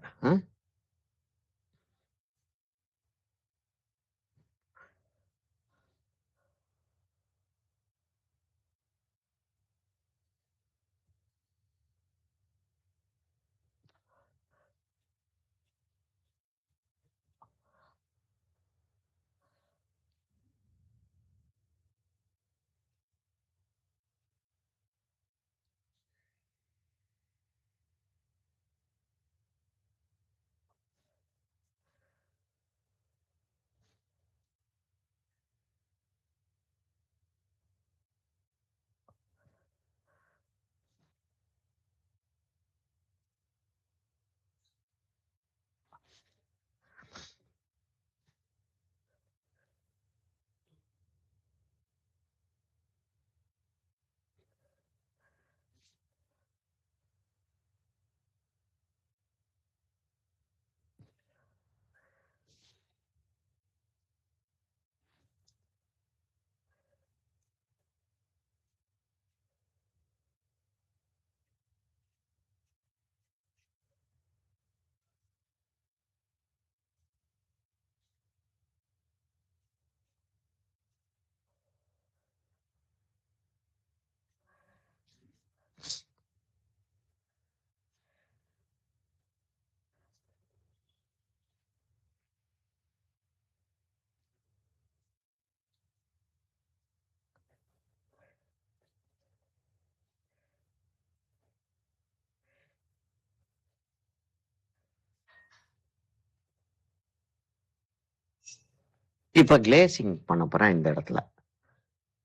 இப்ப கிளேசிங் பண்ண போறேன் இந்த இடத்துல.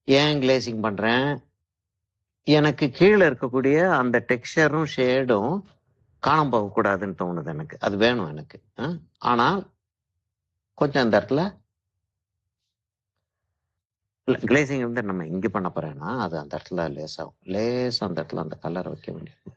ஏன் கிளேசிங் பண்றேன்? எனக்கு கீழே இருக்கக்கூடிய அந்த டெக்ஸ்சரும் ஷேடும் காணாம போக கூடாதுன்னு தோணுது எனக்கு. அது வேணும் எனக்கு. ஆனால் கொஞ்சம் அந்த இடத்துல கிளேசிங் வந்து நம்ம இங்க பண்ண போறேன்னா அது அந்த இடத்துல லேசா அந்த இடத்துல அந்த கலர் வைக்க வேண்டியது.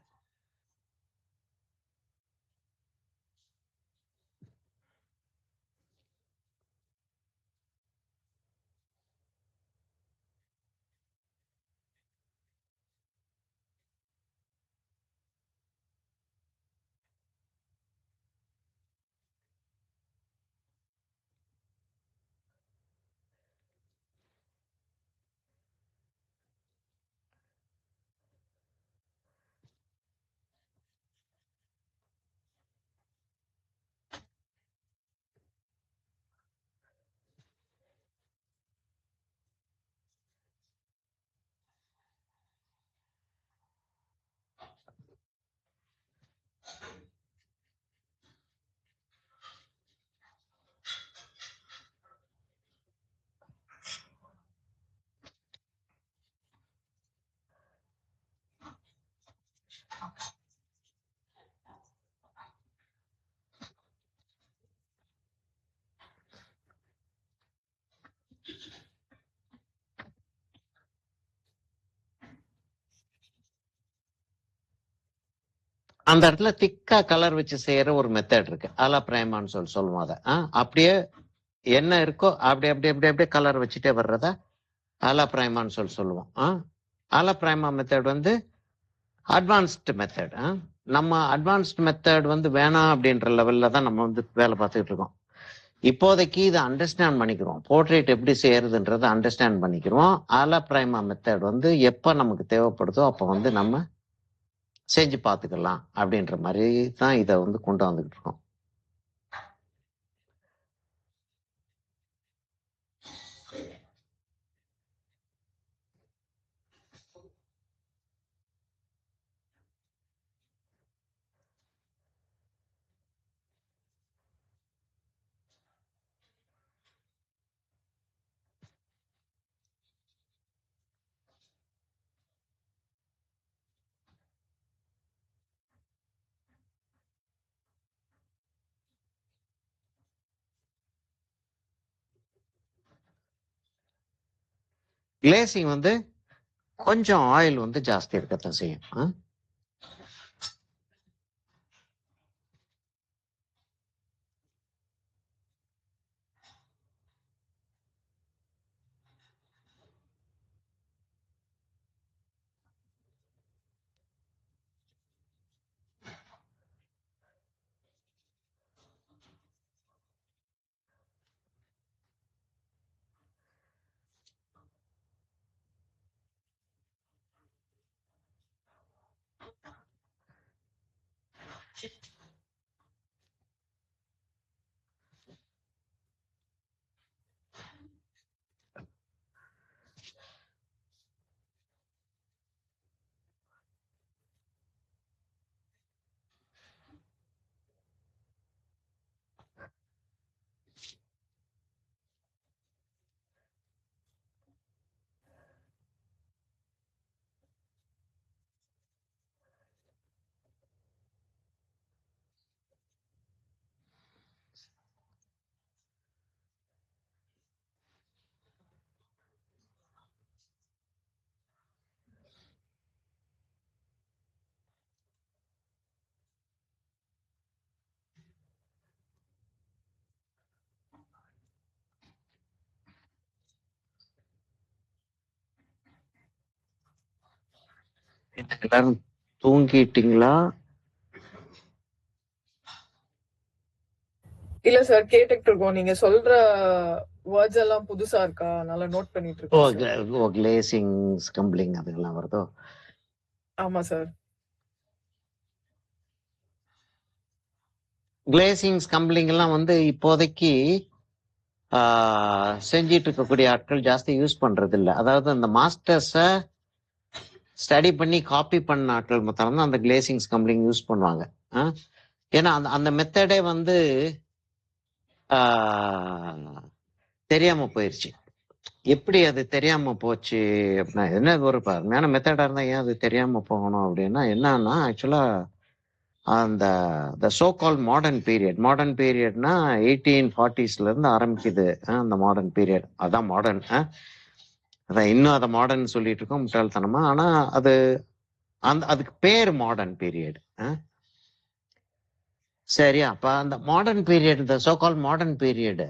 அந்த இடத்துல திக்கா கலர் வச்சு செய்யற ஒரு மெத்தட் இருக்கு, ஆலா பிரைமான்னு சொல்லுவோம் அதை. அப்படியே என்ன இருக்கோ அப்படியே கலர் வச்சுட்டே வர்றத ஆலா பிரைமான்னு சொல்லுவோம். ஆலா பிரைமா மெத்தட் வந்து அட்வான்ஸ்டு மெத்தட். நம்ம அட்வான்ஸ்டு மெத்தட் வந்து வேணாம் அப்படின்ற லெவல்ல தான் நம்ம வந்து வேலை பார்த்துட்டு இருக்கோம். இப்போதைக்கு இதை அண்டர்ஸ்டாண்ட் பண்ணிக்கிறோம், போர்ட்ரேட் எப்படி செய்யறதுன்றதை அண்டர்ஸ்டாண்ட் பண்ணிக்கிறோம். ஆலா பிரைமா மெத்தட் வந்து எப்ப நமக்கு தேவைப்படுதோ அப்ப வந்து நம்ம செஞ்சு பார்த்துக்கலாம் அப்படின்ற மாதிரி தான் இதை வந்து கொண்டு வந்துகிட்டு இருக்கோம். கிளேசிங் வந்து கொஞ்சம் ஆயில் வந்து ஜாஸ்தி இருக்கத்தான் செய்யும். எல்லாரும் தூங்கிட்டீங்களா? இல்ல சார், கேட்டுட்டு இருக்கோம். நீங்க சொல்ற வேர்ட்ஸ் எல்லாம் புதுசா இருக்கா, அதனால நோட் பண்ணிட்டு இருக்கோம் சார். கிளேசிங் ஸ்கம்பிளிங் அதுக்கெல்லாம் வருதோ? ஆமா சார். கிளேசிங் ஸ்கம்பிளிங் எல்லாம் வந்து இப்போதைக்கு செஞ்சிட்டு இருக்கக்கூடிய ஆட்கள் ஜாஸ்தி யூஸ் பண்றது இல்லை. அதாவது அந்த மாஸ்டர்ஸை ஸ்டடி பண்ணி காப்பி பண்ண ஆட்கள் மாத்திரம் தான் அந்த கிளேசிங் ஸ்கம்பிளிங் யூஸ் பண்ணுவாங்க. ஏன்னா அந்த அந்த மெத்தடே வந்து தெரியாம போயிருச்சு. எப்படி அது தெரியாம போச்சு அப்படின்னா, என்ன ஒரு அருமையான மெத்தடா இருந்தா ஏன் அது தெரியாம போகணும் அப்படின்னா, என்னன்னா ஆக்சுவலா அந்த சோ கால் மாடர்ன் பீரியட்னா 1840s இருந்து ஆரம்பிக்குது. அந்த மாடர்ன் பீரியட் அதான் மாடர்ன். அதான் இன்னும் அதை மாடர்ன் சொல்லிட்டு இருக்கோம் முட்டாள்தனமா. ஆனா அது அதுக்கு பேர் மாடர்ன் பீரியட். சரி, அப்ப அந்த மாடர்ன் பீரியட், இந்த சோ கால் மாடர்ன் பீரியடு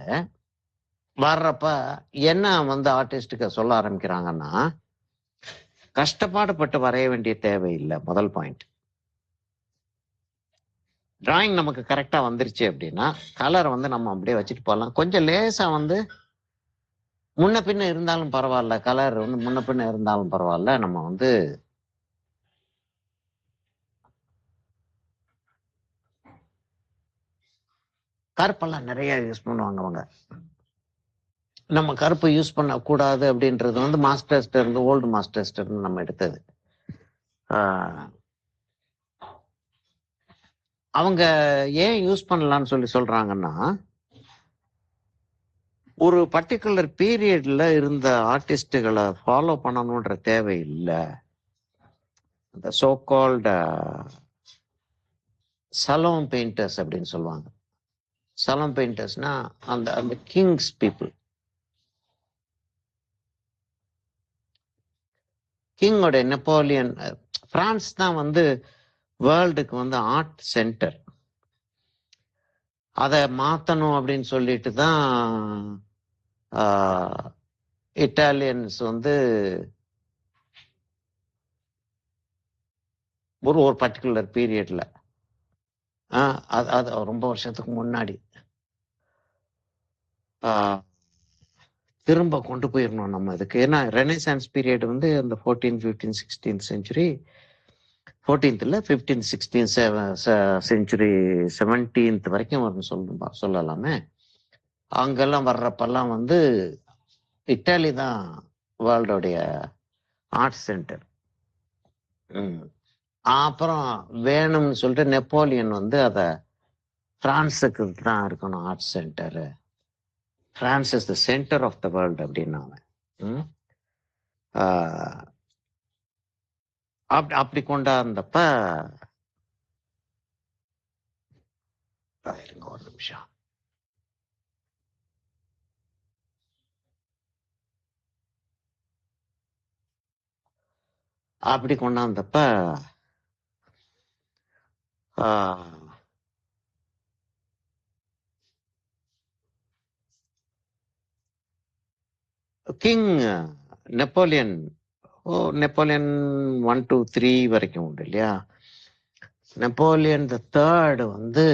வர்றப்ப என்ன வந்து ஆர்டிஸ்டுக்கு சொல்ல ஆரம்பிக்கிறாங்கன்னா, கஷ்டப்பாடுபட்டு வரைய வேண்டிய தேவையில்லை. முதல் பாயிண்ட், டிராயிங் நமக்கு கரெக்டா வந்துருச்சு அப்படின்னா கலரை வந்து நம்ம அப்படியே வச்சுட்டு போகலாம். கொஞ்சம் லேசா வந்து முன்ன பின்ன இருந்தாலும் பரவாயில்ல, கலர் வந்து முன்ன பின்ன இருந்தாலும் பரவாயில்ல, நம்ம வந்து கருப்பெல்லாம் நிறைய யூஸ் பண்ணுவாங்க அவங்க. நம்ம கருப்பு யூஸ் பண்ண கூடாது அப்படின்றது வந்து மாஸ்டர்ஸ்ட இருந்து, ஓல்டு மாஸ்டர்ஸ்ட இருந்து நம்ம எடுத்தது. அவங்க ஏன் யூஸ் பண்ணலாம்னு சொல்றாங்கன்னா, ஒரு பர்டிகுலர் பீரியட்ல இருந்த ஆர்டிஸ்டுகளை ஃபாலோ பண்ணணும்ன்ற தேவை இல்லை. இந்த சோ கால்டு சலோன் பெயிண்டர்ஸ் அப்படின்னு சொல்லுவாங்க. சலோன் பெயிண்டர்ஸ்னா அந்த அந்த கிங்ஸ் பீப்புள், கிங்கோட நெப்போலியன், பிரான்ஸ் தான் வந்து வேர்ல்டுக்கு வந்து ஆர்ட் சென்டர். அதை மாத்தணும் அப்படின்னு சொல்லிட்டு தான் இட்டாலியன்ஸ் வந்து ஒரு பர்டிகுலர் பீரியட்ல அது ரொம்ப வருஷத்துக்கு முன்னாடி திரும்ப கொண்டு போயிடணும் நம்ம இதுக்கு. ஏன்னா ரெனசான்ஸ் பீரியட் வந்து அந்த 14, 15, 16th செஞ்சுரி, 14th இல்ல 15, 16th செஞ்சுரி 17th வரைக்கும் வரும்னு சொல்லலாமே. அங்கெல்லாம் வர்றப்பெல்லாம் வந்து இட்டாலி தான் வேர்ல்டோடைய ஆர்ட் சென்டர். அப்புறம் வேணும்னு சொல்லிட்டு நெப்போலியன் வந்து அதை பிரான்ஸுக்கு தான் இருக்கணும் art centre, France is the centre of the world அப்படின்னாங்க. அப்படி கொண்டாந்தப்ப ஒரு நிமிஷம், அப்படி கொண்டாந்தப்ப கிங் நெப்போலியன் நெப்போலியன் 1, 2, 3 வரைக்கும் உண்டு இல்லையா. நெப்போலியன் த தேர்ட் வந்து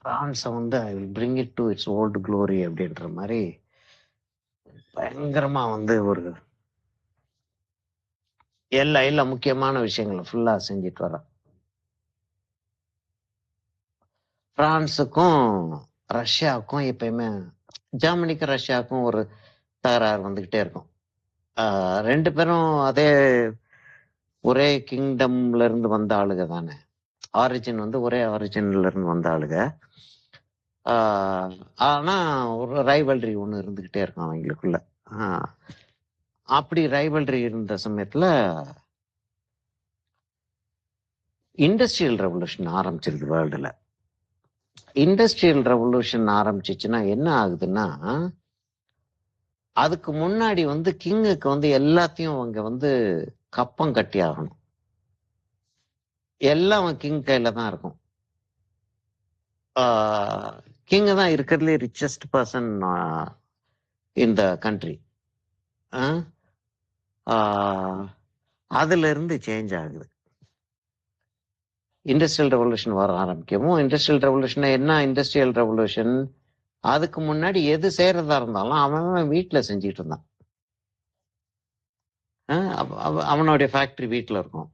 பிரான்ஸை வந்து I will bring it to it's old glory அப்படின்ற மாதிரி பயங்கரமா வந்து ஒரு எல்லா முக்கியமான விஷயங்களை ஃபுல்லா செஞ்சுட்டு வர. பிரான்ஸுக்கும் ரஷ்யாவுக்கும் எப்பயுமே, ஜெர்மனிக்கும் ரஷ்யாவுக்கும் ஒரு தகராறு வந்துகிட்டே இருக்கும். ரெண்டு பேரும் ஒரே கிங்டம்ல இருந்து வந்த ஆளுக தானே. ஆரிஜின் வந்து ஒரே ஆரிஜின்ல இருந்து வந்த ஆளுக. ஆனா ஒரு ரைவல்ரி ஒண்ணு இருந்துகிட்டே இருக்கும் அவங்களுக்குள்ள. அப்படி ரைவல்ரி இருந்த சமயத்துல இண்டஸ்ட்ரியல் ரெவல்யூஷன் ஆரம்பிச்சிருக்கு வேர்ல்டுல. இண்டஸ்ட்ரியல் ரெவல்யூஷன் ஆரம்பிச்சிச்சுன்னா என்ன ஆகுதுன்னா, அதுக்கு முன்னாடி வந்து கிங்குக்கு வந்து எல்லாத்தையும் அவங்க வந்து கப்பம் கட்டி ஆகணும். எல்லாம் கிங் கையில தான் இருக்கும். கிங் தான் இருக்கிறதுலே richest person in the country. அதுல இருந்து சேஞ்ச் ஆகுது. இண்டஸ்ட்ரியல் ரெவல்யூஷன் வர ஆரம்பிக்கவும், இண்டஸ்ட்ரியல் ரெவல்யூஷன் என்ன, இண்டஸ்ட்ரியல் ரெவல்யூஷன் அதுக்கு முன்னாடி எது செய்யறதா இருந்தாலும் அவன் வீட்டுல செஞ்சுட்டு இருந்தான். அவனுடைய ஃபேக்டரி வீட்டுல இருக்கும்.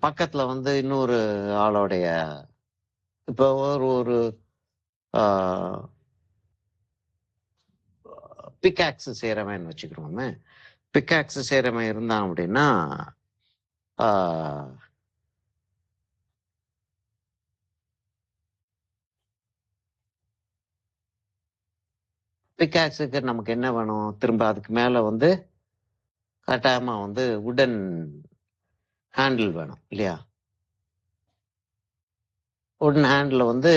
பக்கத்துல வந்து இன்னொரு ஆளோடைய, இப்போ ஒரு பிக்காக்ஸ் செய்யறவன் வச்சுக்கிறோமே, பிக்காக்ஸ் செய்யறவன் இருந்தான் அப்படின்னா பிக்காக்ஸுக்கு நமக்கு என்ன வேணும், திரும்ப அதுக்கு மேல வந்து கட்டாயமா வந்து உடன் ஹேண்டில் வேணும் இல்லையா. உடன் ஹேண்டில் வந்து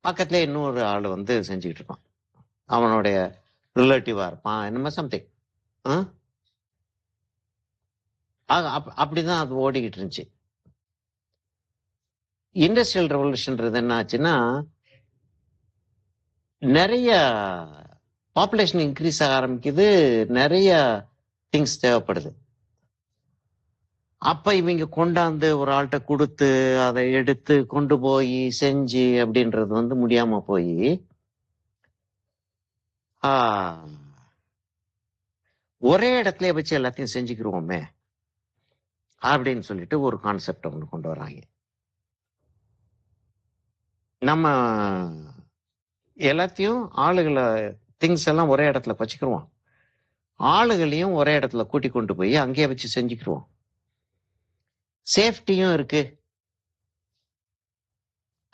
பக்கத்துல இன்னொரு ஆள் வந்து செஞ்சுக்கிட்டு இருப்பான், அவனுடைய ரிலேட்டிவா இருப்பான், என்னமோ சம்திங். அப்படிதான் அது ஓடிக்கிட்டு இருந்துச்சு. இண்டஸ்ட்ரியல் ரெவல்யூஷன்றது என்ன ஆச்சுன்னா, நிறைய பாப்புலேஷன் இன்க்ரீஸ் ஆக ஆரம்பிக்குது, நிறைய திங்ஸ் தேவைப்படுது. அப்ப இவங்க கொண்டாந்து ஒரு ஆள்கிட்ட கொடுத்து அதை எடுத்து கொண்டு போய் செஞ்சு அப்படின்றது வந்து முடியாம போய் ஒரே இடத்துல வச்சு எல்லாத்தையும் செஞ்சுக்கிருவோமே அப்படின்னு சொல்லிட்டு ஒரு கான்செப்ட் ஒன்று கொண்டு வராங்க. நம்ம எல்லாத்தையும் ஆளுகளை திங்ஸ் எல்லாம் ஒரே இடத்துல வச்சுக்கிருவோம், ஆளுகளையும் ஒரே இடத்துல கூட்டி கொண்டு போய் அங்கேயே வச்சு செஞ்சுக்கிருவோம். சேஃப்டியும் இருக்கு.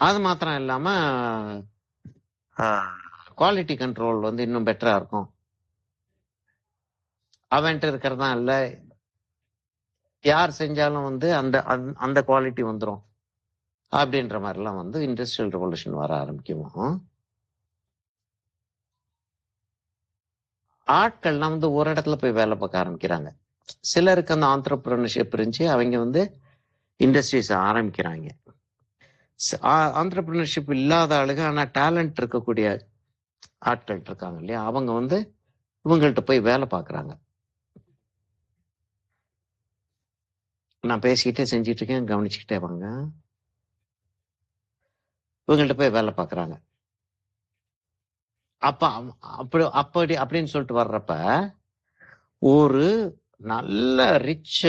அது மாத்திரம் இல்லாம குவாலிட்டி கண்ட்ரோல் வந்து இன்னும் பெட்டரா இருக்கும். அவன்ட்டு இருக்கிறதா இல்ல, யார் செஞ்சாலும் வந்து அந்த அந்த குவாலிட்டி வந்துடும் அப்படின்ற மாதிரிலாம் வந்து இண்டஸ்ட்ரியல் ரெவல்யூஷன் வர ஆரம்பிக்கும். ஆட்கள்லாம் வந்து ஒரு இடத்துல போய் வேலை பார்க்க ஆரம்பிக்கிறாங்க. சிலருக்கு அந்த ஆண்டர்பிரினர்ஷிப் இருந்துச்சு, அவங்க வந்து இண்டஸ்ட்ரீஸ் ஆரம்பிக்கிறாங்க. ஆண்டர்பிரினர்ஷிப் இல்லாத ஆளுங்க ஆனால் டேலண்ட் இருக்கக்கூடிய ஆட்கள் இருக்காங்க இல்லையா, அவங்க வந்து இவங்கள்ட்ட போய் வேலை பார்க்குறாங்க. நான் பேசிக்கிட்டே செஞ்சுட்டு இருக்கேன், கவனிச்சுக்கிட்டே வாங்க. இவங்கள்ட்ட போய் வேலை பார்க்குறாங்க. அப்படின்னு சொல்லிட்டு வர்றப்ப ஒரு நல்ல ரிச்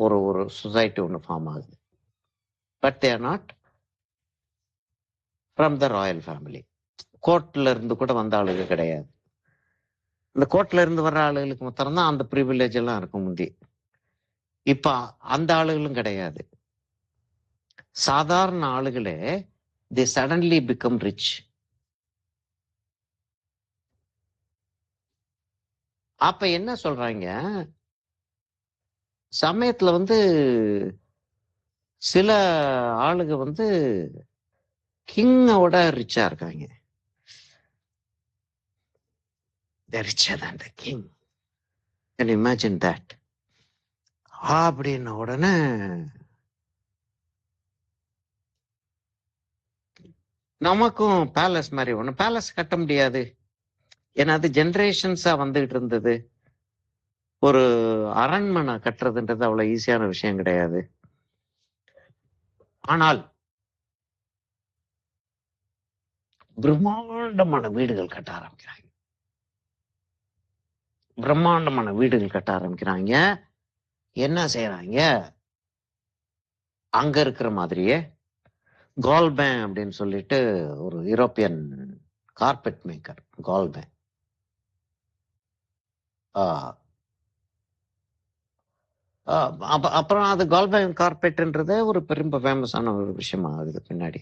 ஒரு ஒரு சொசைட்டி ஒன்று ஃபார்ம் ஆகுது. But there not from the royal family. கோர்ட்ல இருந்து கூட வந்த ஆளுங்க கிடையாது. இந்த கோர்ட்ல இருந்து வர்ற ஆளுகளுக்கு மாத்திரம் தான் அந்த ப்ரிவிலேஜ் எல்லாம் இருக்கும் முந்தி. இப்ப அந்த ஆளுகளும் கிடையாது. சாதாரண ஆளுகளே they suddenly become rich. அப்ப என்ன சொல்றாங்க, சமயத்துல வந்து சில ஆளுங்க வந்து கிங்கோட ரிச்சா இருக்காங்க. They're richer than the king. Can you imagine that? அப்படின்ன உடனே நமக்கும் பேலஸ் மாதிரி ஒண்ணு பேலஸ் கட்ட முடியாது. ஏன்னா அது ஜெனரேஷன்ஸா வந்துகிட்டு இருந்தது. ஒரு அரண்மனை கட்டுறதுன்றது அவ்வளவு ஈஸியான விஷயம் கிடையாது. ஆனால் பிரம்மாண்டமான வீடுகள் கட்ட ஆரம்பிக்கிறாங்க. பிரம்மாண்டமான வீடுகள் கட்ட ஆரம்பிக்கிறாங்க. என்ன செய்யறாங்க, அங்க இருக்கிற மாதிரியே கால்பேன் அப்படின்னு சொல்லிட்டு ஒரு யூரோப்பியன் கார்பெட் மேக்கர், கால்பேன். அப்புறம் அது கால்பேன் கார்பெட்ன்றது ஒரு பெரும் ஃபேமஸான ஒரு விஷயமா ஆகுது பின்னாடி.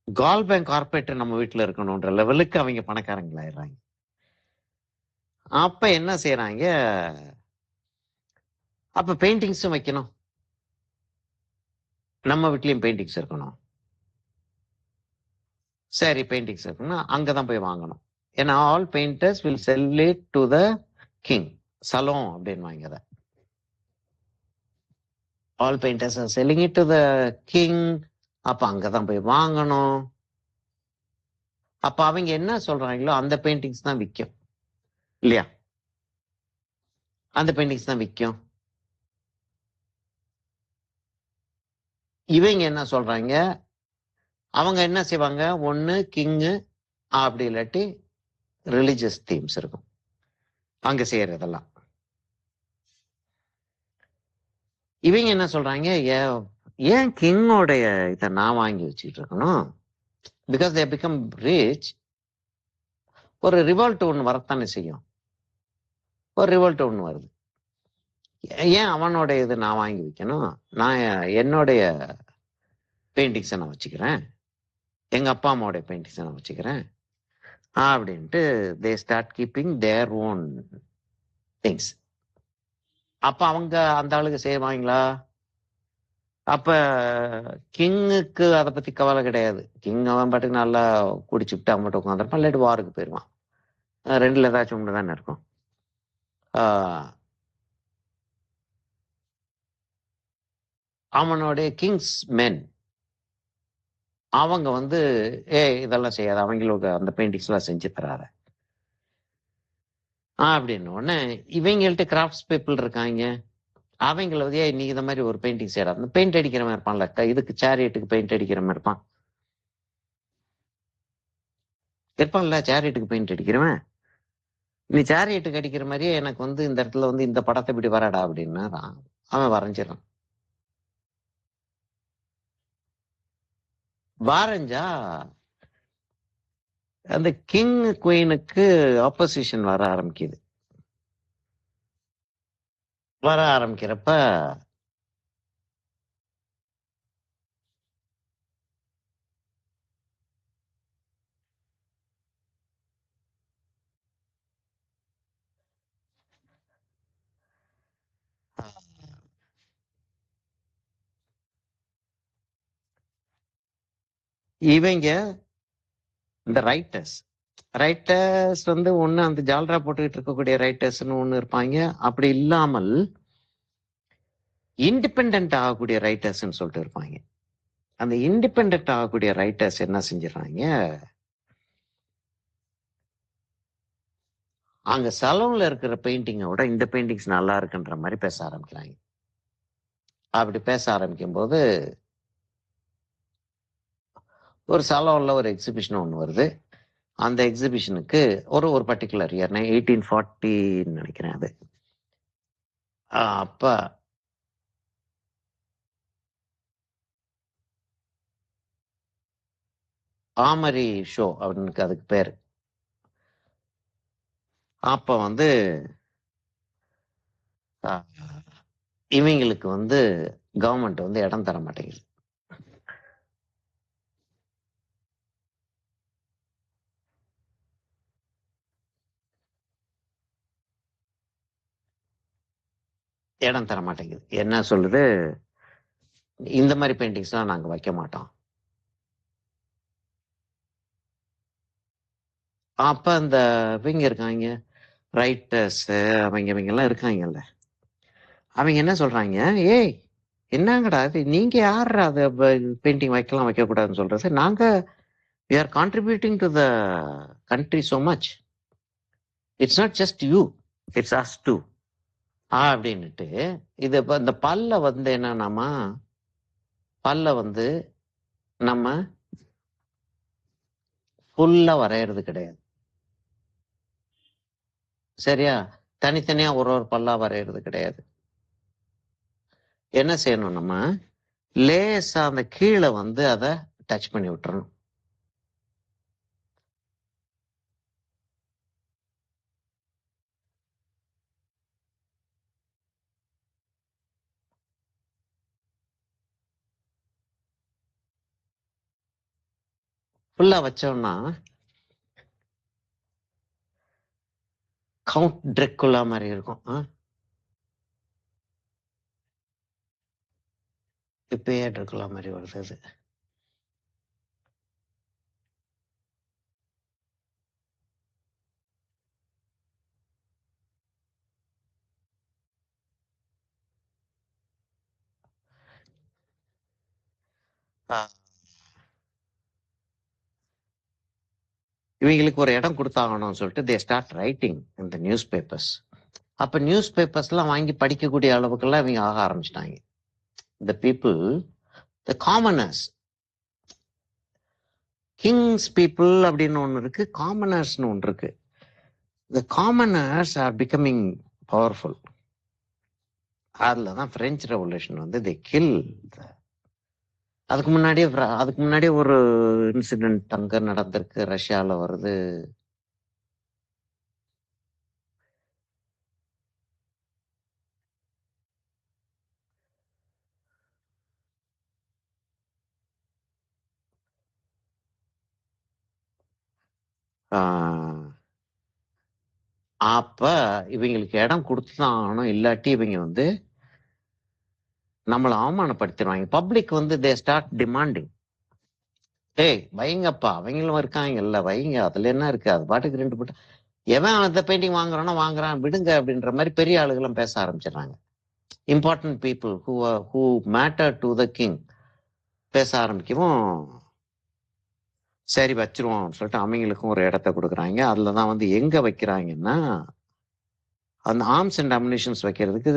கால்பேன் கார்பெட் நம்ம வீட்டுல இருக்கணும்ன்ற லெவலுக்கு அவங்க பணக்காரங்களாயிடுறாங்க. அப்ப என்ன செய்யறாங்க, அப்ப பெயிண்டிங்ஸும் வைக்கணும், நம்ம வீட்லயும் பெயிண்டிங்ஸ் இருக்கணும். சரி, பெயிண்டிங்ஸ் இருக்குன்னா அங்கதான் போய் வாங்கணும். ஏன்னா all painters will sell it to the king salon அப்படின்னு வாங்க. All painters are selling it to the king. அப்ப அங்கதான் போய் வாங்கணும். அப்ப அவங்க என்ன சொல்றாங்களோ அந்த பெயிண்டிங்ஸ் தான் விற்கும் இல்லையா, அந்த பெயிண்டிங்ஸ் தான் விற்கும். இவங்க என்ன சொல்றாங்க, அவங்க என்ன செய்வாங்க, ஒண்ணு கிங்கு அப்படி இல்லாட்டி ரிலிஜியஸ் தீம்ஸ் இருக்கும் அங்க செய்யறதெல்லாம். இவங்க என்ன சொல்றாங்க, ஏன் கிங்கோடைய இதை நான் வாங்கி வச்சுட்டு இருக்கணும், பிகாஸ் தே பிகம் ரிச். ஒரு ரிவால்ட் ஒன்று வரத்தானே செய்யும், ஒரு ரிவால்ட் ஒன்று வருது. ஏன் அவனோட இது நான் வாங்கி வைக்கணும், நான் என்னுடைய பெயிண்டிங்ஸை நான் வச்சுக்கிறேன், எங்க அப்பா அம்மாவுடைய பெயிண்டிங்ஸை நான் வச்சுக்கிறேன் அப்படின்ட்டு they start keeping their own things. அப்ப அவங்க அந்த ஆளுக்கு செய்வாங்களா, அப்ப கிங்குக்கு அதை பத்தி கவலை கிடையாது. கிங் அவன் பாட்டுக்கு நல்லா குடிச்சுட்டு அவன் மட்டும் உட்காந்துருப்பான், இல்லாட்டி வாருக்கு போயிடுவான். ரெண்டுல ஏதாச்சும் ஒன்று தானே இருக்கும். அவனுடைய கிங்ஸ் மென் அவங்க வந்து இதெல்லாம் செய்யாத, அவங்களுக்கு அந்த பெயிண்டிங்ஸ் எல்லாம் செஞ்சு தராத அப்படின்னு உடனே இவங்கள்ட்ட கிராஃப்ட்ஸ் பீப்புள் இருக்காங்க. அவங்கள வந்து நீ இந்த மாதிரி ஒரு பெயிண்டிங் செய்யற, அந்த பெயிண்ட் அடிக்கிற மாதிரி இருப்பான்ல, இதுக்கு சேரியட்டுக்கு பெயிண்ட் அடிக்கிற மாதிரி இருப்பான்ல, சேரியட்டுக்கு பெயிண்ட் அடிக்கிறவன், நீ சேரியட்டுக்கு அடிக்கிற மாதிரியே எனக்கு வந்து இந்த இடத்துல வந்து இந்த படத்தை இப்படி வரடா அப்படின்னா அவன் வரைஞ்சிடறான். வரைஞ்சா அந்த கிங் குயினுக்கு ஆப்போசிஷன் வர ஆரம்பிக்குது. வர ஆரம்பிக்கிறப்ப இவங்க இந்த ரைட்டர்ஸ் ரைட்டர்ஸ் வந்து ஒண்ணு அந்த ஜால்ரா போட்டுக்கிட்டு இருக்கக்கூடிய ரைட்டர்ஸ்னு ஒண்ணு இருப்பாங்க. அப்படி இல்லாமல் இண்டிபெண்ட் ஆகக்கூடிய ரைட்டர்ஸ்ன்னு சொல்லிட்டு இருப்பாங்க. அந்த இண்டிபெண்ட் ஆகக்கூடிய ரைட்டர்ஸ் என்ன செஞ்சிடறாங்க, அங்க சலூன்ல இருக்கிற பெயிண்டிங்கை விட இந்த பெயிண்டிங்ஸ் நல்லா இருக்குன்ற மாதிரி பேச ஆரம்பிக்கிறாங்க. அப்படி பேச ஆரம்பிக்கும் போது ஒரு சலூன்ல ஒரு எக்ஸிபிஷன் ஒன்று வருது. அந்த எக்ஸிபிஷனுக்கு ஒரு பர்டிகுலர் இயர் 1840 நினைக்கிறேன் அது. அப்ப ஆமரி ஷோ அப்படின்னு அதுக்கு பேரு. அப்ப வந்து இவங்களுக்கு வந்து கவர்மெண்ட் வந்து இடம் தர மாட்டேங்குது. இடம் தர மாட்டேங்குது. என்ன சொல்லுது, இந்த மாதிரி பெயிண்டிங்ஸ்லாம் நாங்க வைக்க மாட்டோம். அப்ப அந்த இவங்க இருக்காங்க ரைட்டர்ஸ், அவங்க எல்லாம் இருக்காங்கல்ல, அவங்க என்ன சொல்றாங்க, ஏய் என்னங்கடா இது, நீங்க யாரு அதை பெயிண்டிங் வைக்கலாம் வைக்க கூடாதுன்னு சொல்றது, நாங்க we are contributing to the country so much, it's not just you, it's us too அப்படின்னுட்டு. இது இந்த பல்ல வந்து என்னன்னாமா, பல்ல வந்து நம்ம ஃபுல்லா வரையறது கிடையாது, சரியா? தனித்தனியா ஒரு பல்லா வரையறது கிடையாது. என்ன செய்யணும், நம்ம லேசா அந்த கீழே வந்து அதை டச் பண்ணி விட்டுறணும். ஃபுல்லா வச்சோம்னா கவுண்ட் ட்ரெக்குலா மாதிரி இருக்கும். இப்பயே ட்ரெக்குலா மாதிரி வருது அது. இவங்களுக்கு ஒரு இடம் கொடுத்தாகணும்னு சொல்லிட்டு தே ஸ்டார்ட் ரைட்டிங் இந்த நியூஸ் பேப்பர்ஸ். அப்ப நியூஸ் பேப்பர்ஸ்லாம் வாங்கி படிக்கக்கூடிய அளவுக்குலாம் இவங்க ஆக ஆரம்பிச்சிட்டாங்க. இந்த பீப்புள், த காமனர்ஸ், கிங்ஸ் பீப்புள் அப்படின்னு ஒன்று இருக்கு, காமனர்ஸ்னு ஒன்று இருக்கு. த காமனர்ஸ் ஆர் பிகமிங் பவர்ஃபுல். அதுல தான் பிரெஞ்சு ரெவல்யூஷன் வந்து தி கில். அதுக்கு முன்னாடியே ஒரு இன்சிடென்ட் அங்க நடந்திருக்கு, ரஷ்யால வருது. அப்ப இவங்களுக்கு இடம் கொடுத்துதான் ஆகணும், இல்லாட்டி இவங்க வந்து நம்மளை அவமானப்படுத்திடுவாங்க. பப்ளிக் வந்து தே ஸ்டார்ட் டிமாண்டிங், ஏய் வைங்கப்பா, அவங்களும் இருக்காங்கல்ல வைங்க, அதுல என்ன இருக்கு, அது பாட்டுக்கு ரெண்டு போட்டு எவன் அந்த பெயிண்டிங் வாங்குறானோ வாங்குறான் விடுங்க அப்படின்ற மாதிரி பெரிய ஆளுகளும் பேச ஆரம்பிச்சிடுறாங்க. Important people who matter to the king பேச ஆரம்பிக்கவும், சரி வச்சிருவோம் சொல்லிட்டு அவங்களுக்கும் ஒரு இடத்த கொடுக்குறாங்க. அதுலதான் வந்து எங்க வைக்கிறாங்கன்னா, அந்த ஆர்ம்ஸ் அண்ட் அம்யூனிஷன்ஸ் வைக்கிறதுக்கு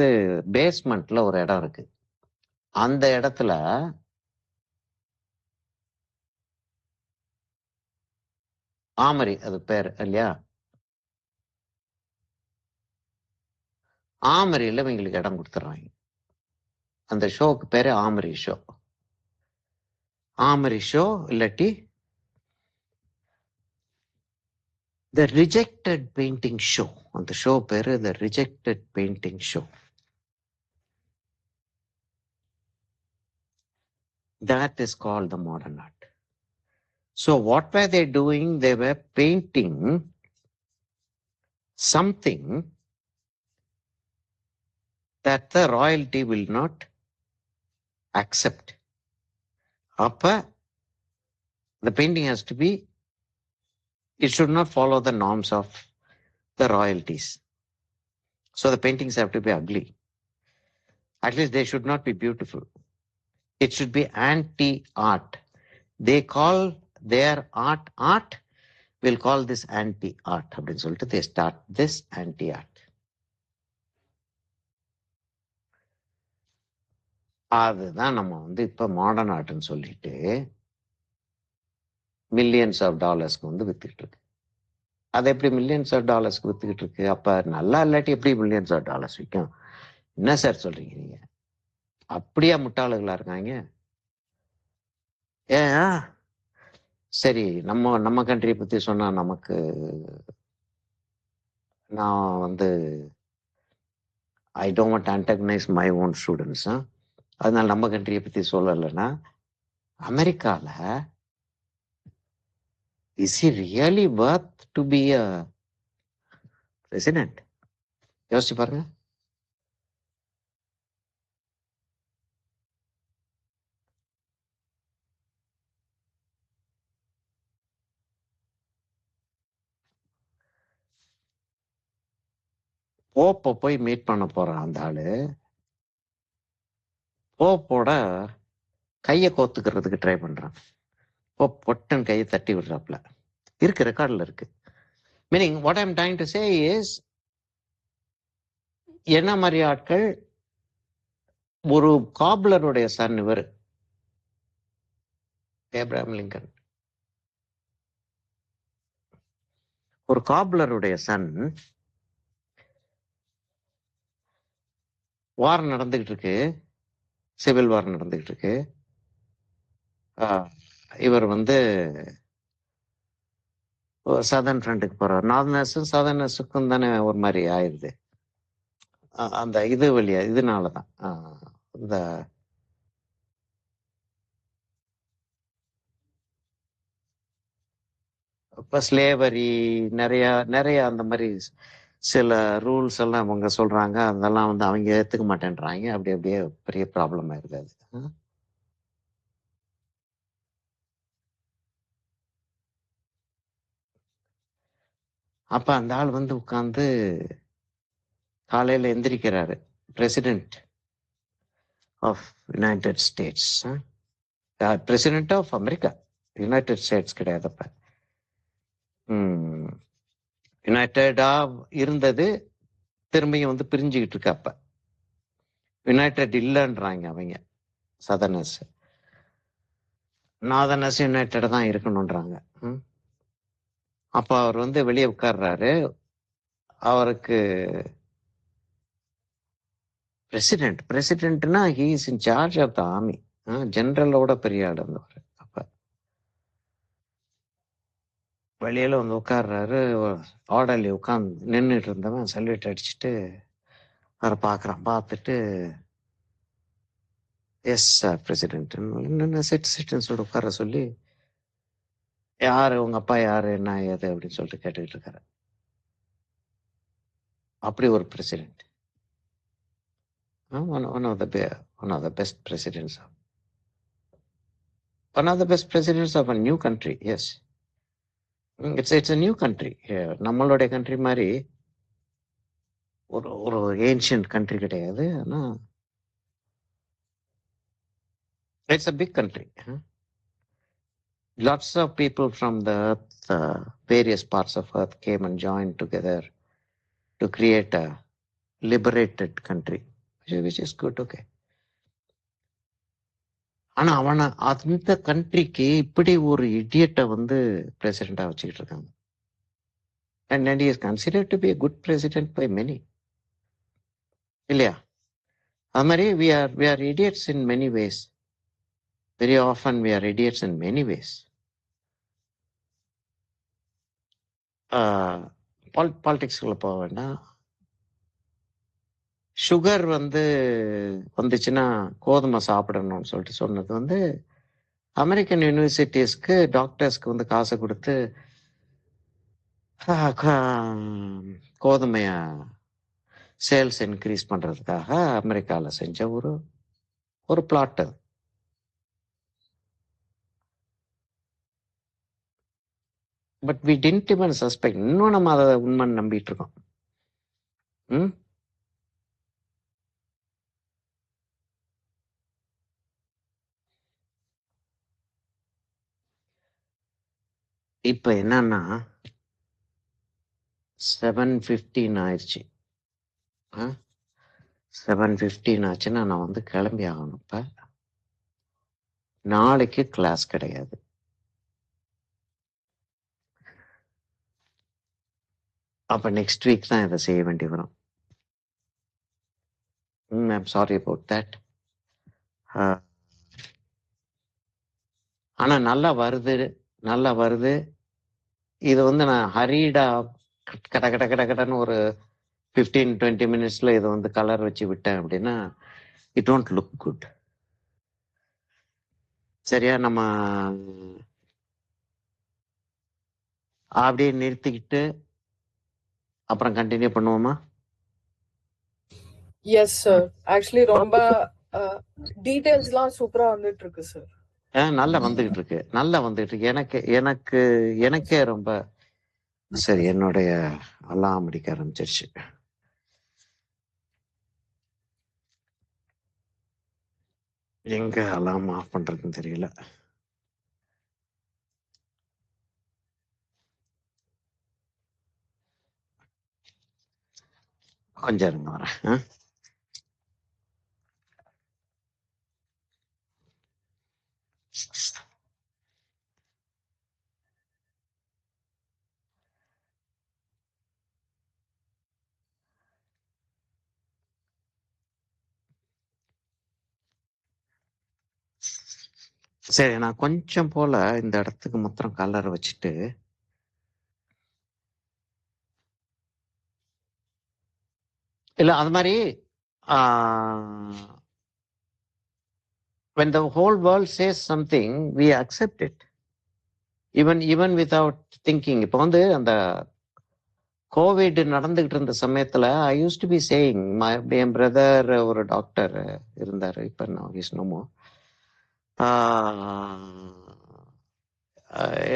பேஸ்மெண்ட்ல ஒரு இடம் இருக்கு. அந்த இடத்துல ஆமரி, அது பேர் இல்லையா, ஆமரியில இவங்களுக்கு இடம் கொடுத்துட்றாங்க. அந்த ஷோக்கு பேரு ஆமரி ஷோ. ஆமரி ஷோ இல்லாட்டி த ரிஜெக்டட் பெயிண்டிங் ஷோ. அந்த ஷோ பேரு the rejected painting show. That is called the modern art. So what were they doing? They were painting something that the royalty will not accept. Upper, the painting has to be It should not follow the norms of the royalties. So the paintings have to be ugly. At least they should not be beautiful. It should be anti-art. They call their art. We'll call this anti-art. அப்படின்னு சொல்லிட்டு they start this anti-art. அதுதான் நம்ம வந்து இப்ப modern ஆர்ட்னு சொல்லிட்டு millions of டாலர்ஸ்க்கு வந்து வித்துக்கிட்டு இருக்கு. அது எப்படி மில்லியன்ஸ் ஆஃப் டாலர்ஸ்க்கு வித்துக்கிட்டு இருக்கு? அப்ப நல்லா இல்லாட்டி எப்படி மில்லியன்ஸ் ஆஃப் டாலர்ஸ் விற்கும்? என்ன சார் சொல்றீங்க நீங்க? அப்படியா முட்டாளுகளா இருக்காங்க? ஏன் சரி, நம்ம கண்ட்ரியை பத்தி சொன்னா நமக்கு நான் வந்து I don't want antagonise my own students. அதனால நம்ம கண்ட்ரியை பத்தி சொல்லலைன்னா அமெரிக்கால is he really worth to be a president? யோசிச்சு பாருங்க. போப்பை போய் மீட் பண்ண போறான் அந்த ஆளு. போப்போட கையை கோத்துக்கிறதுக்கு ட்ரை பண்றான். போப் பொட்டன் கையை தட்டி விடுறாப்புல. இருக்கு, ரெக்கார்டில் இருக்கு. Meaning what I'm trying to say is, என்ன மாதிரி ஆட்கள், ஒரு காப்லருடைய சன் இவர் ஏப்ரஹாம் லிங்கன், ஒரு காப்லருடைய சன், வார் நடந்துகிட்டு இருக்கு, சிவில் வார் நடந்துகிட்டு இருக்கு. இவர் வந்து சதர்ன் ஃப்ரண்ட்டுக்கு போறார். நார்தர்னர்ஸும் சதர்னர்ஸுக்கும் தானே ஒரு மாதிரி ஆயிடுது அந்த இது வழியா. இதனாலதான் இந்த இப்ப ஸ்லேவரி நிறைய நிறைய அந்த மாதிரி சில ரூல்ஸ் எல்லாம் அவங்க சொல்றாங்க. அதெல்லாம் வந்து அவங்க ஏத்துக்க மாட்டேன்றாங்க. அப்படியே பெரிய ப்ராப்ளம் ஆயிருது அது. அப்ப அந்த ஆள் வந்து உட்கார்ந்து காலையில எந்திரிக்கிறாரு. President of United States, president of America, United States கிடையாதப்ப. யுனைடெடா இருந்தது, திரும்பியும் வந்து பிரிஞ்சுக்கிட்டு இருக்கு. அப்ப யுனைடெட் இல்லைன்றாங்க அவங்க சதர்னர்ஸ். நார்தர்னர்ஸ் யுனைடெட் தான் இருக்கணும்ன்றாங்க. அப்ப அவர் வந்து வெளியே உட்கார்றாரு. அவருக்கு பிரசிடென்ட்னா he is in charge of the army. ஜெனரலோட பெரிய ஆள் இருந்தவர். அப்ப வெளியில வந்து உட்கார்றாரு. ஆர்டர்லி உட்காந்து நின்றுட்டு இருந்தவன் சல்யூட் அடிச்சுட்டு அவரை பார்க்குறான். பார்த்துட்டு எஸ் சார் பிரசிடென்ட், என்னென்ன சிட்டிசன்ஸோட உட்கார சொல்லி, யாரு உங்க அப்பா யாரு, என்ன ஏது அப்படின்னு சொல்லிட்டு கேட்டுக்கிட்டு இருக்காரு. அப்படி ஒரு president, one of the best presidents of a new country. Yes, it's a new country. நம்மளுடைய கண்ட்ரி மாதிரி ஒரு ஏன்ஷியன்ட் கண்ட்ரி கிடையாது. ஆனா it's a big country. Lots of people from the earth, various parts of earth came and joined together to create a liberated country, which is good. Okay. ஆனா அவனை அந்த கண்ட்ரிக்கு இப்படி ஒரு இடியட்டை வந்து பிரசிடென்டா வச்சுக்கிட்டு இருக்காங்க. And he is considered to be a good president by many. இல்லையா? அது மாதிரி we are idiots in many ways. Very often we are idiots in many ways. பாலிடிக்ஸ்குள்ள போக வேண்டாம். சுகர் வந்து வந்துச்சுன்னா கோதுமை சாப்பிடணும்னு சொல்லிட்டு சொன்னது வந்து அமெரிக்கன் யூனிவர்சிட்டிஸ்க்கு டாக்டர்ஸ்க்கு வந்து காசை கொடுத்து கோதுமைய சேல்ஸ் இன்க்ரீஸ் பண்றதுக்காக அமெரிக்கால செஞ்ச ஒரு பிளாட். பட் வி டென்ட் இவன் சஸ்பெக்ட். இன்னும் நம்ம அதை உண்மைன்னு நம்பிட்டு இருக்கோம். ம் இப்ப என்னன்னா 7:15 ஆயிடுச்சு. 7:15 ஆச்சுன்னா நான் வந்து கிளம்பி ஆகணும். இப்ப நாளைக்கு கிளாஸ் கிடையாது. அப்ப நெக்ஸ்ட் வீக் தான் இதை செய்ய வேண்டி வரும். I'm sorry about that. ஆனா நல்லா வருது, நல்லா வருது. இது வந்து நான் ஹரீடா கட கட கட கடன்னு ஒரு 15-20 மினிட்ஸ்ல இதை வந்து கலர் வச்சு விட்டேன் அப்படின்னா இட் டோன்ட் லுக் குட். சரியா? நம்ம அப்படியே நிறுத்திக்கிட்டு அப்புறம் கண்டினியூ பண்ணுவோமா? Yes sir. ஆக்சுவலி ரொம்ப டீடைல்ஸ்லாம் சூப்பரா வந்துட்டு இருக்கு சார். நல்லா வந்துகிட்டு இருக்கு, நல்லா வந்துகிட்டு இருக்கு. எனக்கு எனக்கு எனக்கே ரொம்ப சரி. என்னுடைய அலாம் அடிக்க ஆரம்பிச்சிருச்சு. எங்க அலாம் ஆஃப் பண்றதுன்னு தெரியல. கொஞ்சம் இருங்க, வரேன். சரி, நான் கொஞ்சம் போல இந்த இடத்துக்கு மாத்திரம் கலர் வச்சுட்டு இல்ல அது மாதிரி when the whole world says something we accept it even without thinking. இப்போ வந்து அந்த கோவிட் நடந்துகிட்டு இருந்த சமயத்துல I use to be saying என் பிரதர் ஒரு டாக்டர் இருந்தாரு. இப்ப நான் இஸ் நோ மோர்.